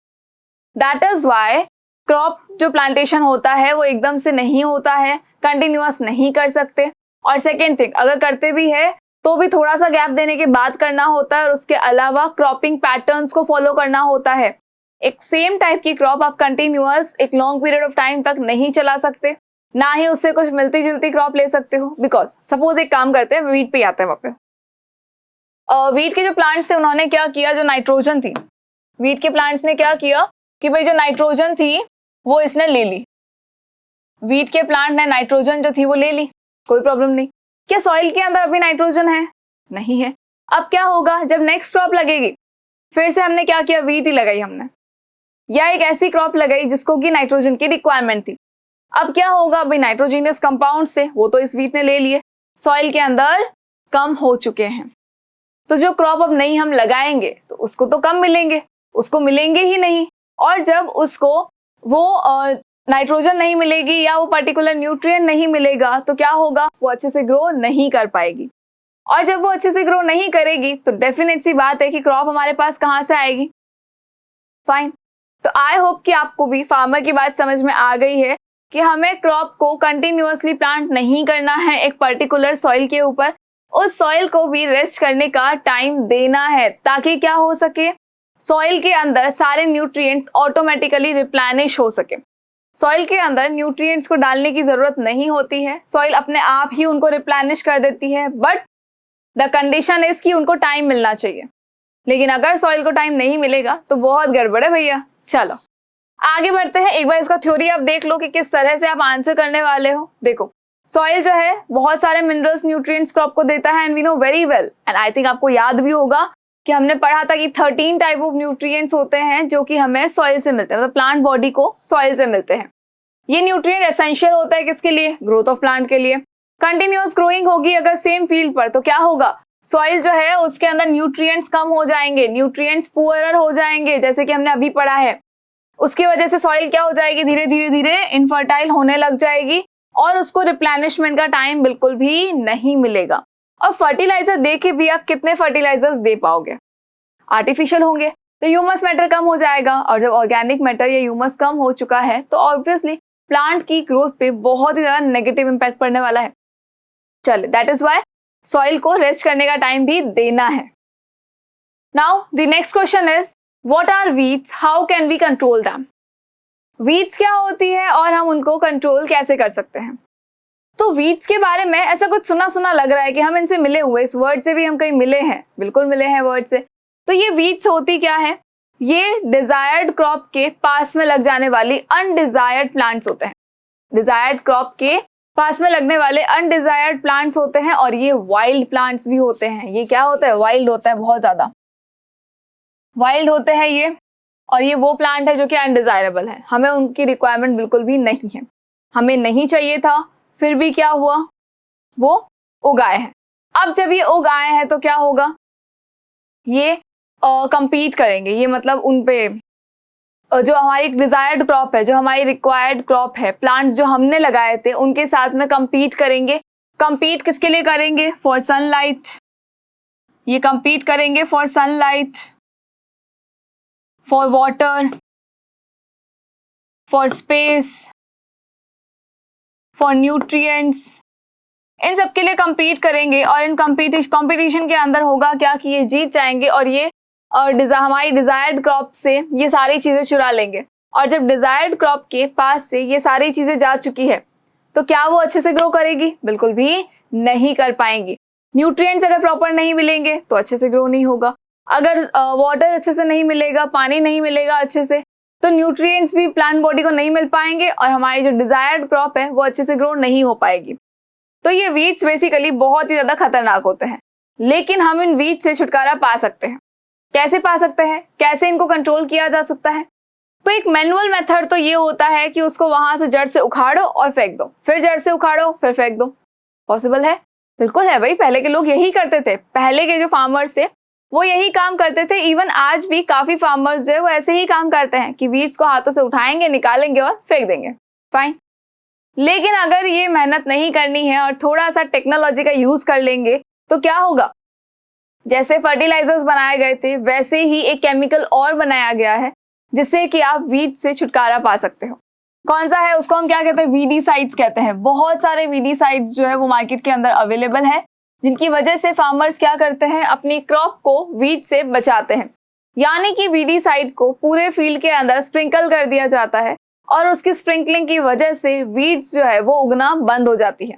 दैट इज वाई क्रॉप जो प्लांटेशन होता है वो एकदम से नहीं होता है, कंटिन्यूअस नहीं कर सकते, और सेकेंड थिंग अगर करते भी है तो भी थोड़ा सा गैप देने के बाद करना होता है, और उसके अलावा क्रॉपिंग पैटर्न्स को फॉलो करना होता है। एक सेम टाइप की क्रॉप आप कंटिन्यूअस एक लॉन्ग पीरियड ऑफ टाइम तक नहीं चला सकते, ना ही उससे कुछ मिलती जुलती क्रॉप ले सकते हो। बिकॉज सपोज एक काम करते हैं, वीट पे आते हैं वापस। वीट के जो प्लांट्स थे उन्होंने क्या किया, जो नाइट्रोजन थी, वीट के प्लांट्स ने क्या किया कि भाई जो नाइट्रोजन थी वो इसने ले ली, वीट के प्लांट ने नाइट्रोजन जो थी वो ले ली, कोई प्रॉब्लम नहीं। क्या सॉइल के अंदर अभी नाइट्रोजन है? नहीं है। अब क्या होगा, जब नेक्स्ट क्रॉप लगेगी फिर से हमने क्या किया, वीट ही लगाई हमने, या एक ऐसी क्रॉप लगाई जिसको कि नाइट्रोजन की रिक्वायरमेंट थी। अब क्या होगा भाई, नाइट्रोजीनियस कंपाउंड से वो तो इस वीट ने ले लिए, सॉइल के अंदर कम हो चुके हैं, तो जो क्रॉप अब नहीं हम लगाएंगे तो उसको तो कम मिलेंगे, उसको मिलेंगे ही नहीं। और जब उसको वो नाइट्रोजन नहीं मिलेगी या वो पर्टिकुलर न्यूट्रिएंट नहीं मिलेगा तो क्या होगा, वो अच्छे से ग्रो नहीं कर पाएगी। और जब वो अच्छे से ग्रो नहीं करेगी तो डेफिनेट सी बात है कि क्रॉप हमारे पास कहाँ से आएगी। फाइन, तो आई होप कि आपको भी फार्मर की बात समझ में आ गई है कि हमें क्रॉप को कंटिन्यूअसली प्लांट नहीं करना है एक पर्टिकुलर सॉइल के ऊपर, उस सॉइल को भी रेस्ट करने का टाइम देना है, ताकि क्या हो सके, सॉइल के अंदर सारे न्यूट्रिएंट्स ऑटोमेटिकली रिप्लेनिश हो सके। सॉइल के अंदर न्यूट्रिएंट्स को डालने की जरूरत नहीं होती है, सॉइल अपने आप ही उनको रिप्लेनिश कर देती है, बट द कंडीशन इज कि उनको टाइम मिलना चाहिए। लेकिन अगर सॉइल को टाइम नहीं मिलेगा तो बहुत गड़बड़ है भैया। चलो आगे बढ़ते हैं, एक बार इसका थ्योरी आप देख लो कि किस तरह से आप आंसर करने वाले हो। देखो, सॉइल जो है बहुत सारे मिनरल्स न्यूट्रिएंट्स क्रॉप को देता है and we know very well, and I think आपको याद भी होगा कि हमने पढ़ा था कि 13 टाइप ऑफ न्यूट्रिएंट्स होते हैं जो कि हमें सॉइल से मिलते हैं, मतलब प्लांट बॉडी को सॉइल से मिलते हैं। ये न्यूट्रिएंट एसेंशियल होता है किसके लिए, ग्रोथ ऑफ प्लांट के लिए। कंटिन्यूअस ग्रोइंग होगी अगर सेम फील्ड पर तो क्या होगा, सॉइल जो है उसके अंदर न्यूट्रिएंट्स कम हो जाएंगे, न्यूट्रिएंट्स पुअरर हो जाएंगे, जैसे कि हमने अभी पढ़ा है। उसकी वजह से सॉइल क्या हो जाएगी, धीरे धीरे धीरे इनफर्टाइल होने लग जाएगी और उसको रिप्लेनिशमेंट का टाइम बिल्कुल भी नहीं मिलेगा। और फर्टिलाइजर दे के भी आप कितने फर्टिलाइजर्स दे पाओगे, आर्टिफिशियल होंगे तो ह्यूमस मैटर कम हो जाएगा, और जब ऑर्गेनिक मैटर या ह्यूमस कम हो चुका है तो ऑब्वियसली प्लांट की ग्रोथ पे बहुत ही ज्यादा नेगेटिव इंपैक्ट पड़ने वाला है। चलिए, दैट इज वाई सॉइल को रेस्ट करने का टाइम भी देना है। Now the next question is what are weeds, how can we control them. Weeds क्या होती है और हम उनको कंट्रोल कैसे कर सकते हैं। तो वीड्स के बारे में ऐसा कुछ सुना सुना लग रहा है कि हम इनसे मिले हुए, इस वर्ड से भी हम कहीं मिले हैं, बिल्कुल मिले हैं वर्ड से। तो ये वीड्स होती क्या है, ये डिजायर्ड क्रॉप के पास में लग जाने वाली अनडिजायर्ड प्लांट्स होते हैं। डिजायर्ड क्रॉप के पास में लगने वाले अनडिजायर्ड प्लांट्स होते हैं, और ये वाइल्ड प्लांट्स भी होते हैं। ये क्या होता है, वाइल्ड होता है, बहुत ज्यादा वाइल्ड होते हैं ये। और ये वो प्लांट है जो कि अनडिजायरेबल है, हमें उनकी रिक्वायरमेंट बिल्कुल भी नहीं है, हमें नहीं चाहिए था, फिर भी क्या हुआ, वो उग आए हैं। अब जब ये उग आए हैं तो क्या होगा, ये compete करेंगे, ये मतलब उन पे जो हमारी डिजायर्ड क्रॉप है, जो हमारी रिक्वायर्ड क्रॉप है, प्लांट्स जो हमने लगाए थे उनके साथ में compete करेंगे। compete किसके लिए करेंगे, फॉर सनलाइट। ये compete करेंगे for sunlight, for water, for space, for nutrients, इन सब के लिए compete करेंगे। और इन कंपटीशन के अंदर होगा क्या कि ये जीत जाएंगे और ये हमारी डिजायर्ड क्रॉप से ये सारी चीजें चुरा लेंगे। और जब डिजायर्ड क्रॉप के पास से ये सारी चीजें जा चुकी है तो क्या वो अच्छे से ग्रो करेगी, बिल्कुल भी नहीं कर पाएंगी। न्यूट्रिएंट्स अगर प्रॉपर नहीं मिलेंगे तो अच्छे से ग्रो नहीं होगा, अगर वाटर अच्छे से नहीं मिलेगा, पानी नहीं मिलेगा अच्छे से, तो न्यूट्रिएंट्स भी प्लांट बॉडी को नहीं मिल पाएंगे और हमारी जो डिजायर्ड क्रॉप है वो अच्छे से ग्रो नहीं हो पाएगी। तो ये वीड्स बेसिकली बहुत ही ज्यादा खतरनाक होते हैं, लेकिन हम इन वीड्स से छुटकारा पा सकते हैं। कैसे पा सकते हैं, कैसे इनको कंट्रोल किया जा सकता है। तो एक मैनुअल मेथड तो ये होता है कि उसको वहां से जड़ से उखाड़ो और फेंक दो, फिर जड़ से उखाड़ो फिर फेंक दो। पॉसिबल है, बिल्कुल है भाई, पहले के लोग यही करते थे, पहले के जो फार्मर्स थे वो यही काम करते थे। इवन आज भी काफी फार्मर्स जो है वो ऐसे ही काम करते हैं कि वीड्स को हाथों से उठाएंगे, निकालेंगे और फेंक देंगे। फाइन, लेकिन अगर ये मेहनत नहीं करनी है और थोड़ा सा टेक्नोलॉजी का यूज कर लेंगे तो क्या होगा, जैसे फर्टिलाइजर्स बनाए गए थे वैसे ही एक केमिकल और बनाया गया है जिससे कि आप वीड से छुटकारा पा सकते हो। कौन सा है, उसको हम क्या कहते हैं, वीडीसाइड्स कहते हैं। बहुत सारे वीडीसाइड्स जो है वो मार्केट के अंदर अवेलेबल है, जिनकी वजह से फार्मर्स क्या करते हैं, अपनी क्रॉप को वीड से बचाते हैं। यानी कि वीडीसाइड को पूरे फील्ड के अंदर स्प्रिंकल कर दिया जाता है और उसकी स्प्रिंकलिंग की वजह से वीड्स जो है वो उगना बंद हो जाती है।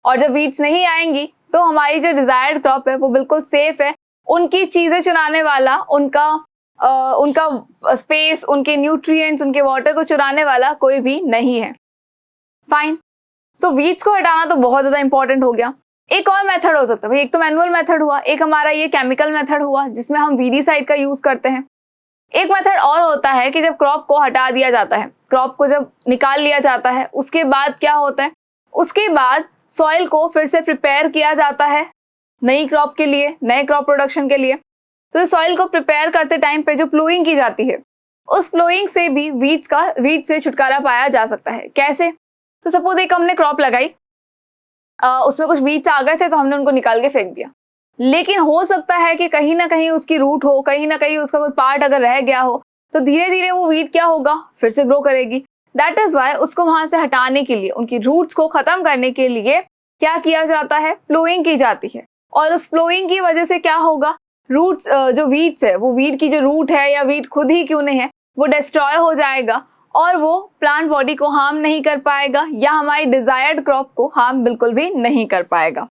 और जब वीड्स नहीं आएंगी तो हमारी जो डिजायर्ड क्रॉप है वो बिल्कुल सेफ है। उनकी चीजें चुराने वाला, उनका स्पेस, उनके न्यूट्रिएंट्स, उनके वाटर को चुराने वाला कोई भी नहीं है। फाइन। सो वीड्स को हटाना तो बहुत ज्यादा इंपॉर्टेंट हो गया। एक और मेथड हो सकता है भाई, एक तो मैनुअल मेथड हुआ, एक हमारा ये केमिकल मेथड हुआ जिसमें हम वीडीसाइड का यूज करते हैं। एक मेथड और होता है कि जब क्रॉप को हटा दिया जाता है, क्रॉप को जब निकाल लिया जाता है, उसके बाद क्या होता है, उसके बाद सॉइल को फिर से प्रिपेयर किया जाता है नई क्रॉप के लिए, नए क्रॉप प्रोडक्शन के लिए। तो सॉइल को प्रिपेयर करते टाइम पे जो प्लूइंग की जाती है, उस प्लूइंग से भी वीड से छुटकारा पाया जा सकता है। कैसे? तो सपोज एक हमने क्रॉप लगाई, उसमें कुछ वीड्स आ गए थे तो हमने उनको निकाल के फेंक दिया, लेकिन हो सकता है कि कहीं ना कहीं उसकी रूट हो, कहीं ना कहीं उसका कोई पार्ट अगर रह गया हो, तो धीरे धीरे वो वीड क्या होगा, फिर से ग्रो करेगी। दैट इज वाई उसको वहां से हटाने के लिए, उनकी रूट्स को खत्म करने के लिए क्या किया जाता है, प्लूइंग की जाती है। और उस प्लूइंग की वजह से क्या होगा, रूट्स जो वीड्स है, वो वीड की जो रूट है या वीड खुद ही क्यों नहीं है, वो डिस्ट्रॉय हो जाएगा और वो प्लांट बॉडी को हार्म नहीं कर पाएगा या हमारी डिजायर्ड क्रॉप को हार्म बिल्कुल भी नहीं कर पाएगा।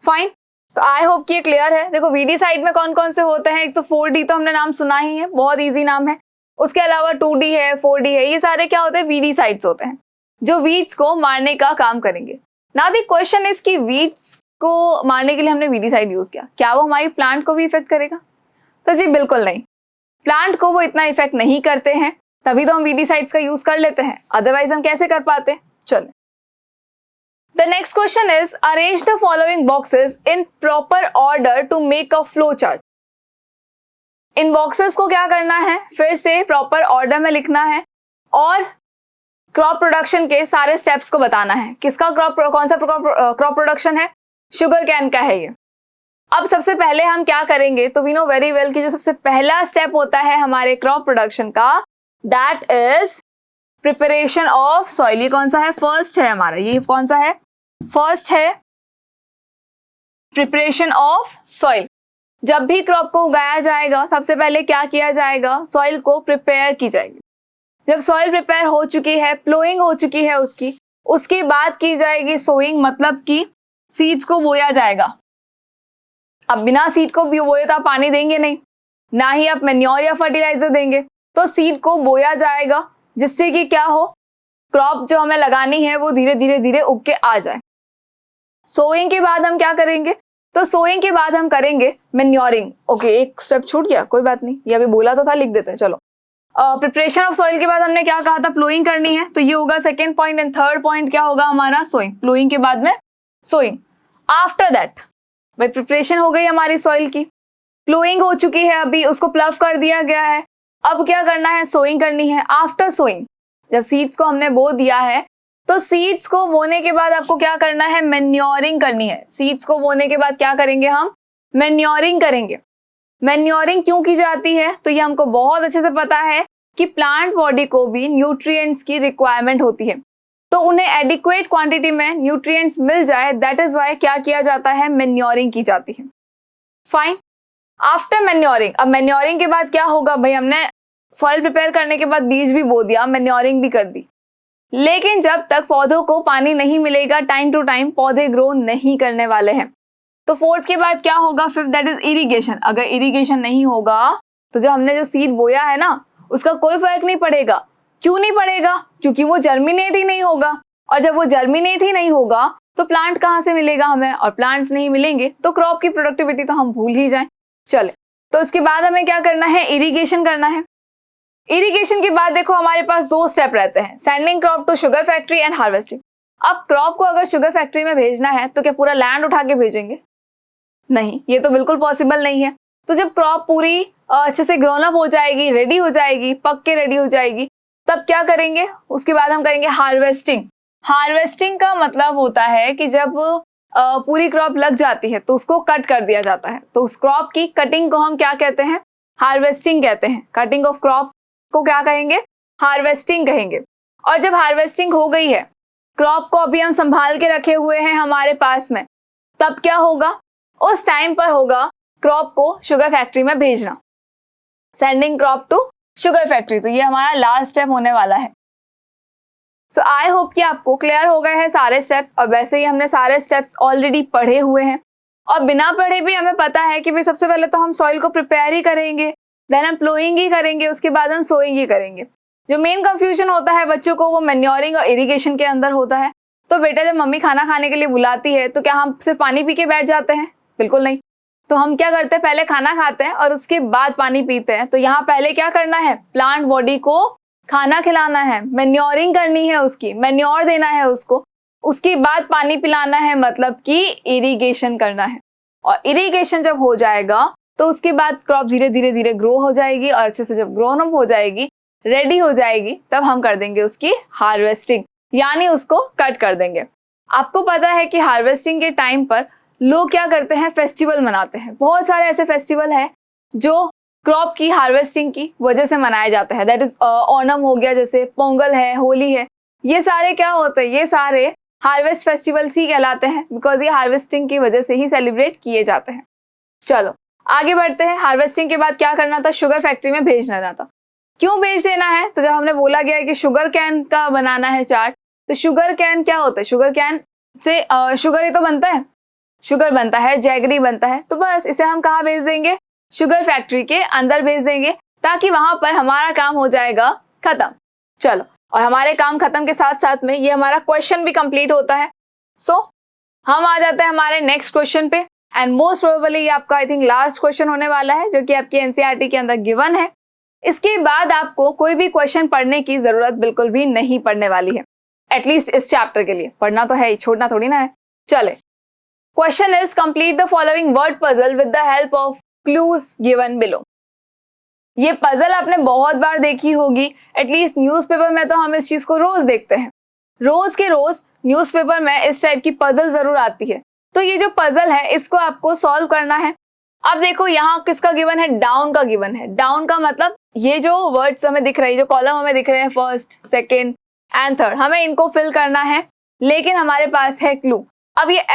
फाइन। तो आई होप कि ये क्लियर है। देखो वीडीसाइड में कौन कौन से होते हैं, एक तो 4D तो हमने नाम सुना ही है, बहुत इजी नाम है। उसके अलावा 2D है, 4D है, ये सारे क्या होते हैं, वीडीसाइड्स होते हैं जो वीड्स को मारने का काम करेंगे। नाउ द क्वेश्चन इज कि वीड्स को मारने के लिए हमने वीडीसाइड यूज किया, क्या वो हमारी प्लांट को भी इफेक्ट करेगा? तो जी बिल्कुल नहीं, प्लांट को वो इतना इफेक्ट नहीं करते हैं, तभी तो हम वीडीसाइड्स का यूज कर लेते हैं, अदरवाइज हम कैसे कर पाते? चलो, the next question is arrange the following boxes in proper order to make a flow chart। In boxes को क्या करना है, फिर से प्रॉपर ऑर्डर में लिखना है और क्रॉप प्रोडक्शन के सारे स्टेप्स को बताना है। किसका कौन सा क्रॉप प्रोडक्शन है? शुगर कैन का है ये। अब सबसे पहले हम क्या करेंगे, तो वी नो वेरी वेल कि जो सबसे पहला स्टेप होता है हमारे क्रॉप प्रोडक्शन का, that is preparation of soil. ये कौन सा है? फर्स्ट है हमारा, ये कौन सा है? फर्स्ट है प्रिपरेशन ऑफ सॉइल। जब भी क्रॉप को उगाया जाएगा, सबसे पहले क्या किया जाएगा, सॉइल को प्रिपेयर की जाएगी। जब सॉइल प्रिपेयर हो चुकी है, प्लोइंग हो चुकी है उसकी, उसके बाद की जाएगी सोइंग, मतलब कि सीड्स को बोया जाएगा। अब बिना सीड को बोए तो आप पानी देंगे नहीं, ना ही आप मैन्योर या फर्टिलाइजर देंगे, तो सीड को बोया जाएगा जिससे कि क्या हो, क्रॉप जो हमें लगानी है वो धीरे धीरे धीरे उग के आ जाए। सोइंग के बाद हम क्या करेंगे, तो सोइंग के बाद हम करेंगे मैन्योरिंग। ओके, एक स्टेप छूट गया, कोई बात नहीं, ये अभी बोला तो था, लिख देते हैं। चलो, प्रिपरेशन ऑफ सॉइल के बाद हमने क्या कहा था, प्लोइंग करनी है, तो ये होगा second point. And third point क्या होगा हमारा, सोइंग। प्लोइंग के बाद में सोइंग। आफ्टर दैट भाई प्रिपरेशन हो गई हमारी सॉइल की, प्लोइंग हो चुकी है, अभी उसको प्लव कर दिया गया है, अब क्या करना है, सोइंग करनी है। आफ्टर सोइंग, जब सीड्स को हमने बो दिया है, तो सीड्स को बोने के बाद आपको क्या करना है, मैन्योरिंग करनी है। सीड्स को बोने के बाद क्या करेंगे हम, मैन्योरिंग करेंगे। मैन्योरिंग क्यों की जाती है, तो ये हमको बहुत अच्छे से पता है कि प्लांट बॉडी को भी न्यूट्रिएंट्स की रिक्वायरमेंट होती है, तो उन्हें एडिक्वेट क्वांटिटी में न्यूट्रिएंट्स मिल जाए, दैट इज वाई क्या किया जाता है, मैन्योरिंग की जाती है। फाइन। आफ्टर मैन्योरिंग, अब मैन्योरिंग के बाद क्या होगा भाई, हमने सॉइल प्रिपेयर करने के बाद बीज भी बो दिया, मैन्योरिंग भी कर दी, लेकिन जब तक पौधों को पानी नहीं मिलेगा टाइम टू टाइम, पौधे ग्रो नहीं करने वाले हैं। तो फोर्थ के बाद क्या होगा, फिफ्थ, दैट इज इरिगेशन। अगर इरिगेशन नहीं होगा तो जो हमने जो सीड बोया है ना, उसका कोई फर्क नहीं पड़ेगा। क्यों नहीं पड़ेगा, क्योंकि वो जर्मिनेट ही नहीं होगा, और जब वो जर्मिनेट ही नहीं होगा तो प्लांट कहाँ से मिलेगा हमें, और प्लांट्स नहीं मिलेंगे तो क्रॉप की प्रोडक्टिविटी तो हम भूल ही जाएं। चले, तो उसके बाद हमें क्या करना है, इरिगेशन करना है। इरिगेशन के बाद देखो हमारे पास दो स्टेप रहते हैं, sending crop to sugar factory and harvesting. अब क्रॉप को अगर शुगर फैक्ट्री में भेजना है तो क्या पूरा लैंड उठा के भेजेंगे? नहीं, ये तो बिल्कुल पॉसिबल नहीं है। तो जब क्रॉप पूरी अच्छे से ग्रोन अप हो जाएगी, रेडी हो जाएगी, पक के रेडी हो जाएगी, तब क्या करेंगे, उसके बाद हम करेंगे हार्वेस्टिंग। हार्वेस्टिंग का मतलब होता है कि जब पूरी क्रॉप लग जाती है तो उसको कट कर दिया जाता है, तो उस क्रॉप की कटिंग को हम क्या कहते हैं, हार्वेस्टिंग कहते हैं। कटिंग ऑफ क्रॉप को क्या कहेंगे, हार्वेस्टिंग कहेंगे। और जब हार्वेस्टिंग हो गई है, क्रॉप को अभी हम संभाल के रखे हुए हैं हमारे पास में, तब क्या होगा, उस टाइम पर होगा क्रॉप को शुगर फैक्ट्री में भेजना। Sending crop to sugar factory. तो ये हमारा लास्ट स्टेप होने वाला है। सो आई होप कि आपको क्लियर हो गए हैं सारे स्टेप्स, और वैसे ही हमने सारे स्टेप्स ऑलरेडी पढ़े हुए हैं, और बिना पढ़े भी हमें पता है कि भाई सबसे पहले तो हम सॉइल को प्रिपेयर ही करेंगे, देन हम प्लोइंग ही करेंगे, उसके बाद हम सोइंग ही करेंगे। जो मेन कंफ्यूजन होता है बच्चों को वो मैन्योरिंग और इरिगेशन के अंदर होता है। तो बेटा जब मम्मी खाना खाने के लिए बुलाती है तो क्या हम सिर्फ पानी पी के बैठ जाते हैं? बिल्कुल नहीं। तो हम क्या करते हैं, पहले खाना खाते हैं और उसके बाद पानी पीते हैं। तो यहाँ पहले क्या करना है, प्लांट बॉडी को खाना खिलाना है, मैन्योरिंग करनी है, उसकी मैन्योर देना है उसको, उसके बाद पानी पिलाना है, मतलब कि इरिगेशन करना है। और इरिगेशन जब हो जाएगा तो उसके बाद क्रॉप धीरे धीरे धीरे ग्रो हो जाएगी, और अच्छे से जब ग्रोन अप हो जाएगी, रेडी हो जाएगी, तब हम कर देंगे उसकी हार्वेस्टिंग, यानी उसको कट कर देंगे। आपको पता है कि हार्वेस्टिंग के टाइम पर लोग क्या करते हैं, फेस्टिवल मनाते हैं। बहुत सारे ऐसे फेस्टिवल है जो क्रॉप की हार्वेस्टिंग की वजह से मनाए जाते हैं। दैट इज ओणम हो गया, जैसे पोंगल है, होली है, ये सारे क्या होते हैं, ये सारे हार्वेस्ट फेस्टिवल्स ही कहलाते हैं, बिकॉज ये हार्वेस्टिंग की वजह से ही सेलिब्रेट किए जाते हैं। चलो आगे बढ़ते हैं। हार्वेस्टिंग के बाद क्या करना था, शुगर फैक्ट्री में भेज देना था। क्यों भेज देना है, तो जब हमने बोला गया है कि शुगर कैन का बनाना है चार्ट, तो शुगर कैन क्या होता है, शुगर कैन से शुगर ही तो बनता है, शुगर बनता है, जैगरी बनता है। तो बस इसे हम कहाँ भेज देंगे, शुगर फैक्ट्री के अंदर भेज देंगे, ताकि वहां पर हमारा काम हो जाएगा खत्म। चलो, और हमारे काम खत्म के साथ साथ में ये हमारा क्वेश्चन भी कंप्लीट होता है। सो हम आ जाते हैं हमारे नेक्स्ट क्वेश्चन पे, एंड मोस्ट प्रोबेबली ये आपका आई थिंक लास्ट क्वेश्चन होने वाला है, जो कि आपकी एनसीईआरटी के अंदर गिवन है। इसके बाद आपको कोई भी क्वेश्चन पढ़ने की जरूरत बिल्कुल भी नहीं पड़ने वाली है, एटलीस्ट इस चैप्टर के लिए। पढ़ना तो है ही, छोड़ना थोड़ी ना है। चले, question is complete the following word puzzle with the help of clues given below. ये पजल आपने बहुत बार देखी होगी, एटलीस्ट न्यूज़पेपर में तो हम इस चीज को रोज देखते हैं। रोज के रोज न्यूज़पेपर में इस टाइप की पजल जरूर आती है। तो ये जो पजल है इसको आपको सॉल्व करना है। अब देखो यहाँ किसका गिवन है, डाउन का गिवन है। डाउन का मतलब ये जो वर्ड्स हमें दिख रहे हैं, जो कॉलम हमें दिख रहे हैं, फर्स्ट, सेकेंड एंड थर्ड, हमें इनको फिल करना है, लेकिन हमारे पास है क्लू। अब ये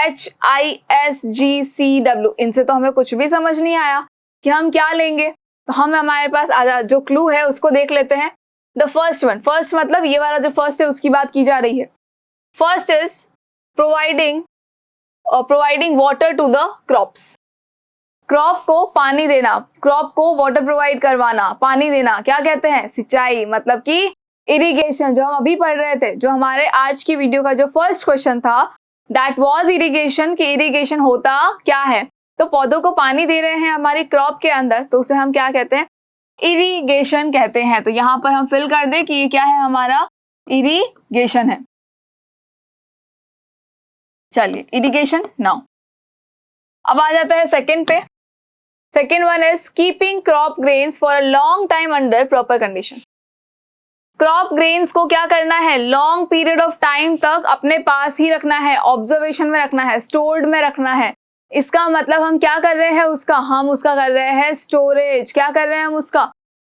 HISGCW, इनसे तो हमें कुछ भी समझ नहीं आया कि हम क्या लेंगे। तो हम हमारे पास जो क्लू है उसको देख लेते हैं। द फर्स्ट वन, फर्स्ट मतलब ये वाला जो फर्स्ट है उसकी बात की जा रही है। First is providing water to the crops. Crop को पानी देना, क्रॉप को वाटर प्रोवाइड करवाना, पानी देना, क्या कहते हैं, सिंचाई, मतलब कि इरिगेशन, जो हम अभी पढ़ रहे थे, जो हमारे आज की वीडियो का जो फर्स्ट क्वेश्चन था, दैट वाज इरिगेशन। कि इरिगेशन होता क्या है, तो पौधों को पानी दे रहे हैं हमारी क्रॉप के अंदर, तो उसे हम क्या कहते हैं, इरिगेशन कहते हैं। तो यहां पर हम फिल कर दे कि ये क्या है, हमारा इरिगेशन है। चलिए, इरिगेशन नाउ। अब आ जाता है सेकंड पे। Second one is keeping crop grains for a long time under proper condition. Crop grains को क्या करना है, लॉन्ग पीरियड ऑफ टाइम तक अपने पास ही रखना है, ऑब्जर्वेशन में रखना है, स्टोर्ड में रखना है। इसका मतलब हम क्या कर रहे हैं, हम उसका कर रहे हैं स्टोरेज। क्या कर रहे हैं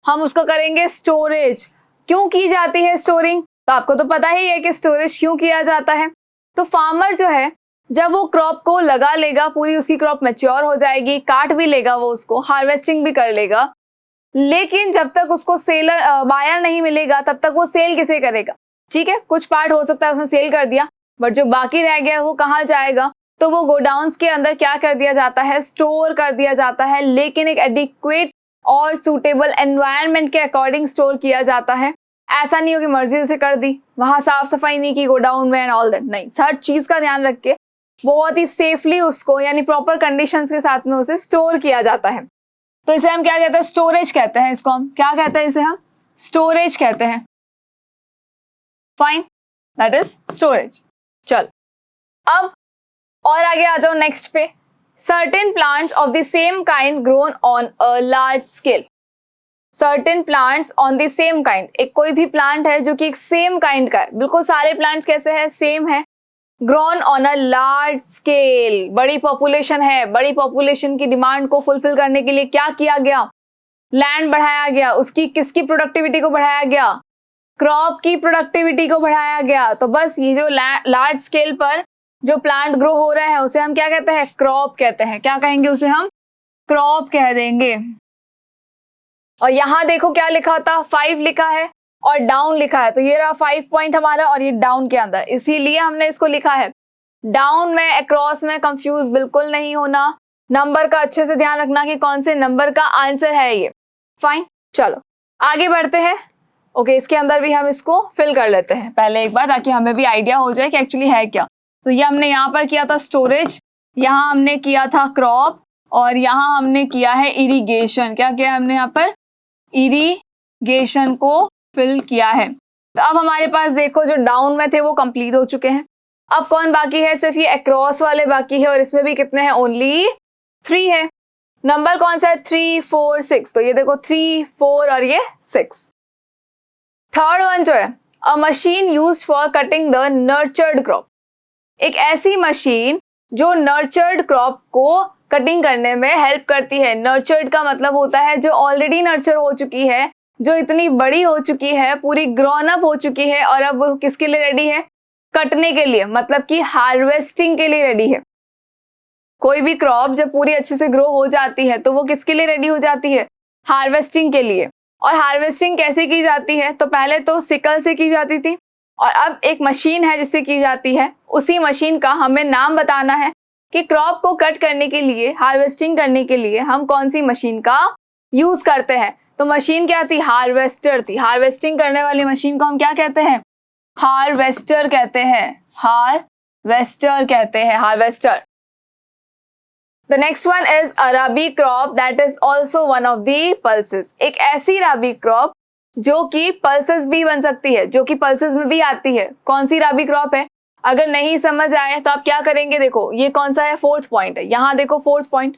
हम उसका करेंगे स्टोरेज। क्यों की जाती है स्टोरिंग, तो आपको तो पता ही है कि स्टोरेज क्यों किया जाता है। तो फार्मर जो है जब वो क्रॉप को लगा लेगा, पूरी उसकी क्रॉप मैच्योर हो जाएगी, काट भी लेगा, वो उसको हार्वेस्टिंग भी कर लेगा, लेकिन जब तक उसको बायर नहीं मिलेगा तब तक वो सेल किसे करेगा। ठीक है, कुछ पार्ट हो सकता है उसने सेल कर दिया, बट जो बाकी रह गया वो कहाँ जाएगा, तो वो गोडाउन्स के अंदर क्या कर दिया जाता है, स्टोर कर दिया जाता है, लेकिन एक एडिक्वेट और सूटेबल एनवायरनमेंट के अकॉर्डिंग स्टोर किया जाता है। ऐसा नहीं हो कि मर्जी उसे कर दी, वहां साफ सफाई नहीं की गोडाउन में एंड ऑल दैट, नहीं, हर चीज का ध्यान रख के बहुत ही सेफली उसको, यानी प्रॉपर कंडीशंस के साथ में उसे स्टोर किया जाता है। तो इसे हम क्या कहते हैं, स्टोरेज कहते हैं। इसको हम क्या कहते हैं, इसे हम स्टोरेज कहते हैं। Fine, that is storage. चल, अब और आगे आ जाओ नेक्स्ट पे। Certain plants of the same kind grown on a large scale. Certain plants on the same kind, एक कोई भी प्लांट है जो कि एक सेम काइंड का है, बिल्कुल सारे प्लांट्स कैसे हैं, सेम है। Grown on a large scale, बड़ी पॉपुलेशन है, बड़ी पॉपुलेशन की डिमांड को फुलफिल करने के लिए क्या किया गया, लैंड बढ़ाया गया, उसकी किसकी प्रोडक्टिविटी को बढ़ाया गया, क्रॉप की प्रोडक्टिविटी को बढ़ाया गया। तो बस ये जो लार्ज स्केल पर जो प्लांट ग्रो हो रहे हैं उसे हम क्या कहते हैं, क्रॉप कहते हैं। क्या कहेंगे उसे हम, क्रॉप कह देंगे। और यहाँ देखो क्या लिखा था, 5 लिखा है और डाउन लिखा है, तो ये रहा 5 पॉइंट हमारा और ये डाउन के अंदर, इसीलिए हमने इसको लिखा है। डाउन में अक्रॉस में कंफ्यूज बिल्कुल नहीं होना, नंबर का अच्छे से ध्यान रखना कि कौन से नंबर का आंसर है ये। फाइन, चलो आगे बढ़ते हैं। ओके, इसके अंदर भी हम इसको फिल कर लेते हैं पहले एक बार, ताकि हमें भी आइडिया हो जाए कि एक्चुअली है क्या। तो ये हमने यहाँ पर किया था स्टोरेज, यहाँ हमने किया था क्रॉप, और यहाँ हमने किया है इरिगेशन। क्या किया हमने यहाँ पर, इरिगेशन को फिल किया है। तो अब हमारे पास देखो जो डाउन में थे वो कंप्लीट हो चुके हैं। अब कौन बाकी है, सिर्फ ये अक्रॉस वाले बाकी है, और इसमें भी कितने हैं, ओनली 3 है। नंबर कौन सा है, 3 4 6, तो ये देखो 3 4 और ये 6। थर्ड वन जो है, अ machine used for cutting the nurtured crop, एक ऐसी मशीन जो नर्चर्ड क्रॉप को कटिंग करने में हेल्प करती है। नर्चर्ड का मतलब होता है जो ऑलरेडी नर्चर हो चुकी है, जो इतनी बड़ी हो चुकी है, पूरी ग्रोन अप हो चुकी है, और अब वो किसके लिए रेडी है, कटने के लिए, मतलब कि हार्वेस्टिंग के लिए रेडी है। कोई भी क्रॉप जब पूरी अच्छे से ग्रो हो जाती है तो वो किसके लिए रेडी हो जाती है, हार्वेस्टिंग के लिए। और हार्वेस्टिंग कैसे की जाती है, तो पहले तो सिकल से की जाती थी, और अब एक मशीन है जिससे की जाती है। उसी मशीन का हमें नाम बताना है कि क्रॉप को कट करने के लिए, हार्वेस्टिंग करने के लिए हम कौन सी मशीन का यूज करते हैं। तो मशीन क्या थी, हार्वेस्टर थी। हार्वेस्टिंग करने वाली मशीन को हम क्या कहते हैं, हार्वेस्टर कहते हैं, हार्वेस्टर कहते हैं, harvester. The next one is a rabi crop that is also one of the pulses. एक ऐसी राबी क्रॉप जो कि पल्सेस भी बन सकती है, जो कि पल्सेस में भी आती है। कौन सी राबी क्रॉप है, अगर नहीं समझ आए तो आप क्या करेंगे, देखो ये कौन सा है, 4th पॉइंट है, यहाँ देखो 4th पॉइंट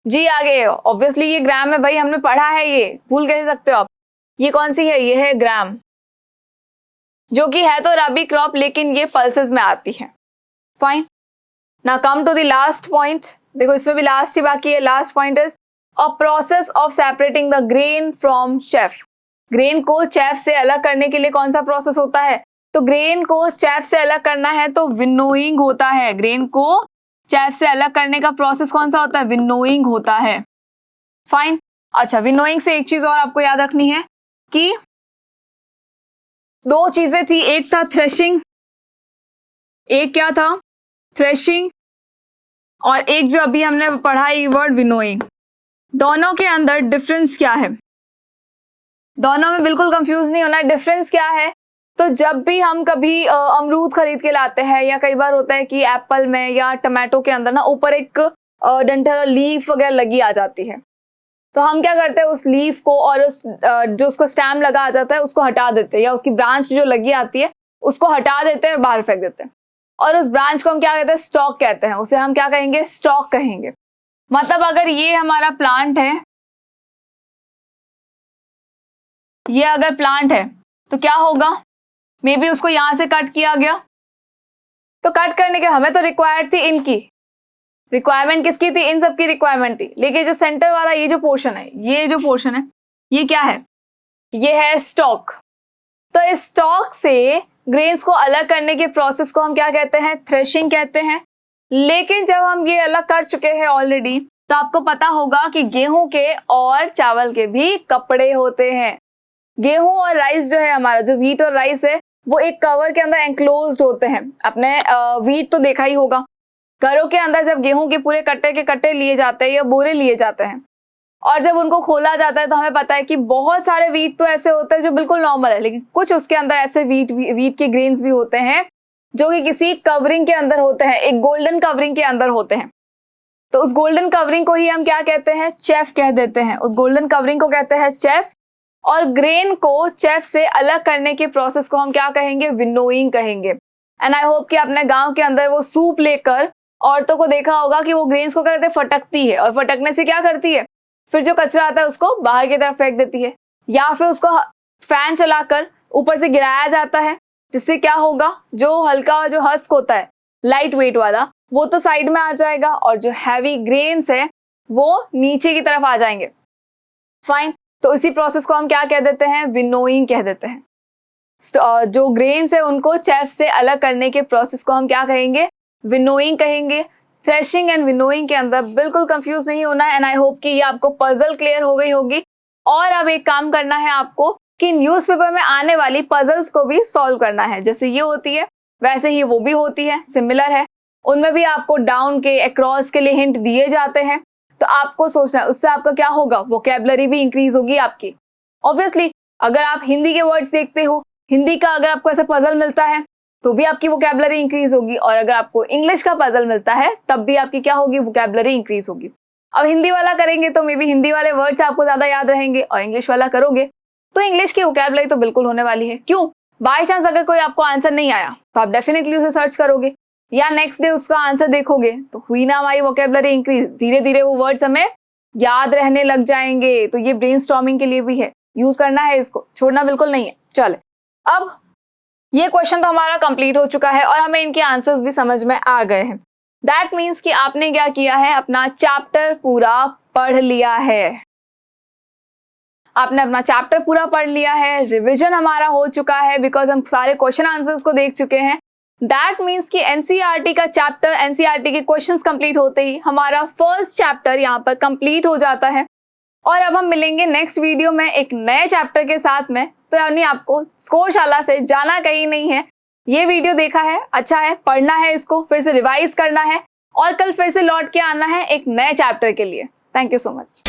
जी आगे। ऑब्वियसली ये ग्राम है भाई, हमने पढ़ा है, ये भूल कैसे सकते हो आप। ये कौन सी है, ये है ग्राम, जो कि है तो राबी क्रॉप लेकिन ये पल्सेस में आती है। Fine, now come to the last point. देखो इसमें भी लास्ट ही बाकी है। Last point is a process of separating the grain from chaff. Grain को चेफ से अलग करने के लिए कौन सा प्रोसेस होता है, तो ग्रेन को चेफ से अलग करना है तो विनोइंग होता है। ग्रेन को चेफ से अलग करने का प्रोसेस कौन सा होता है, विनोइंग होता है। फाइन, अच्छा विनोइंग से एक चीज और आपको याद रखनी है कि 2 चीजें थी, एक था थ्रेशिंग, एक क्या था, थ्रेशिंग, और एक जो अभी हमने पढ़ा है वर्ड विनोइंग। दोनों के अंदर डिफरेंस क्या है, दोनों में बिल्कुल कंफ्यूज नहीं होना। डिफरेंस क्या है, तो जब भी हम कभी अमरूद खरीद के लाते हैं, या कई बार होता है कि एप्पल में या टमाटो के अंदर ना ऊपर एक डंठल लीफ वगैरह लगी आ जाती है, तो हम क्या करते हैं, उस लीफ को और उस जो उसका स्टैम लगा आ जाता है उसको हटा देते हैं, या उसकी ब्रांच जो लगी आती है उसको हटा देते हैं और बाहर फेंक देते हैं। और उस ब्रांच को हम क्या कहते हैं, स्टॉक कहते हैं, उसे हम क्या कहेंगे, स्टॉक कहेंगे। मतलब अगर ये हमारा प्लांट है, ये अगर प्लांट है तो क्या होगा, मे बी उसको यहां से कट किया गया, तो कट करने के हमें तो रिक्वायर्ड थी इनकी, रिक्वायरमेंट किसकी थी, इन सबकी रिक्वायरमेंट थी। लेकिन जो सेंटर वाला ये जो पोर्शन है, ये जो पोर्शन है, ये क्या है, ये है स्टॉक। तो इस स्टॉक से ग्रेन्स को अलग करने के प्रोसेस को हम क्या कहते हैं, थ्रेशिंग कहते हैं। लेकिन जब हम ये अलग कर चुके हैं ऑलरेडी, तो आपको पता होगा कि गेहूं के और चावल के भी कपड़े होते हैं। गेहूं और राइस जो है हमारा, जो व्हीट और राइस है, वो एक कवर के अंदर एंक्लोज्ड होते हैं। आपने व्हीट तो देखा ही होगा, घरों के अंदर जब गेहूं के पूरे कट्टे के कट्टे लिए जाते हैं या बोरे लिए जाते हैं, और जब उनको खोला जाता है तो हमें पता है कि बहुत सारे व्हीट तो ऐसे होते हैं जो बिल्कुल नॉर्मल है, लेकिन कुछ उसके अंदर ऐसे व्हीट के ग्रेन्स भी होते हैं जो कि किसी कवरिंग के अंदर होते हैं, एक गोल्डन कवरिंग के अंदर होते हैं। तो उस गोल्डन कवरिंग को ही हम क्या कहते हैं, चेफ कह देते हैं। उस गोल्डन कवरिंग को कहते हैं चेफ, और ग्रेन को चेफ से अलग करने के प्रोसेस को हम क्या कहेंगे, विनोइंग कहेंगे। एंड आई होप कि आपने गांव के अंदर वो सूप लेकर औरतों को देखा होगा कि वो ग्रेन्स को करते फटकती है, और फटकने से क्या करती है, फिर जो कचरा आता है उसको बाहर की तरफ फेंक देती है, या फिर उसको फैन चलाकर ऊपर से गिराया जाता है, जिससे क्या होगा, जो हल्का जो हस्क होता है लाइट वेट वाला, वो तो साइड में आ जाएगा, और जो हैवी ग्रेन्स है वो नीचे की तरफ आ जाएंगे। फाइन, तो इसी प्रोसेस को हम क्या कह देते हैं, विनोइंग कह देते हैं। जो ग्रेन्स है उनको चेफ से अलग करने के प्रोसेस को हम क्या कहेंगे, विनोइंग कहेंगे। थ्रेशिंग एंड विनोइंग के अंदर बिल्कुल कंफ्यूज नहीं होना है। एंड आई होप कि ये आपको पजल क्लियर हो गई होगी, और अब एक काम करना है आपको कि न्यूज़पेपर में आने वाली पजल्स को भी सॉल्व करना है। जैसे ये होती है वैसे ही वो भी होती है, सिमिलर है। उनमें भी आपको डाउन के, अक्रॉस के लिए हिंट दिए जाते हैं। तो आपको सोचना है उससे आपका क्या होगा, वोकैबुलरी भी इंक्रीज होगी आपकी। ऑब्वियसली अगर आप हिंदी के वर्ड्स देखते हो, हिंदी का अगर आपको ऐसा पजल मिलता है तो भी आपकी वोकैबुलरी इंक्रीज होगी, और अगर आपको इंग्लिश का पजल मिलता है तब भी आपकी क्या होगी, वोकैबुलरी इंक्रीज होगी। अब हिंदी वाला करेंगे तो मे बी हिंदी वाले वर्ड्स आपको ज्यादा याद रहेंगे, और इंग्लिश वाला करोगे तो इंग्लिश की वोकैबुलरी तो बिल्कुल होने वाली है। क्यों? बाय चांस अगर कोई आपको आंसर नहीं आया तो आप डेफिनेटली उसे सर्च करोगे या नेक्स्ट डे उसका आंसर देखोगे, तो हुई ना हमारी वोकैबुलरी इंक्रीज। धीरे धीरे वो वर्ड्स हमें याद रहने लग जाएंगे। तो ये ब्रेनस्टॉर्मिंग के लिए भी है, यूज करना है, इसको छोड़ना बिल्कुल नहीं है। चले, अब ये क्वेश्चन तो हमारा कंप्लीट हो चुका है और हमें इनके आंसर्स भी समझ में आ गए हैं। दैट मीन्स कि आपने क्या किया है, अपना चैप्टर पूरा पढ़ लिया है। आपने अपना चैप्टर पूरा पढ़ लिया है, रिवीजन हमारा हो चुका है बिकॉज हम सारे क्वेश्चन आंसर्स को देख चुके हैं। दैट मीन्स कि एनसीईआरटी का चैप्टर, एनसीईआरटी के क्वेश्चंस कंप्लीट होते ही हमारा फर्स्ट चैप्टर यहाँ पर कंप्लीट हो जाता है। और अब हम मिलेंगे नेक्स्ट वीडियो में एक नए चैप्टर के साथ में। तो यानी आपको स्कोरशाला से जाना कहीं नहीं है। ये वीडियो देखा है, अच्छा है, पढ़ना है, इसको फिर से रिवाइज करना है और कल फिर से लौट के आना है एक नए चैप्टर के लिए। Thank you so much.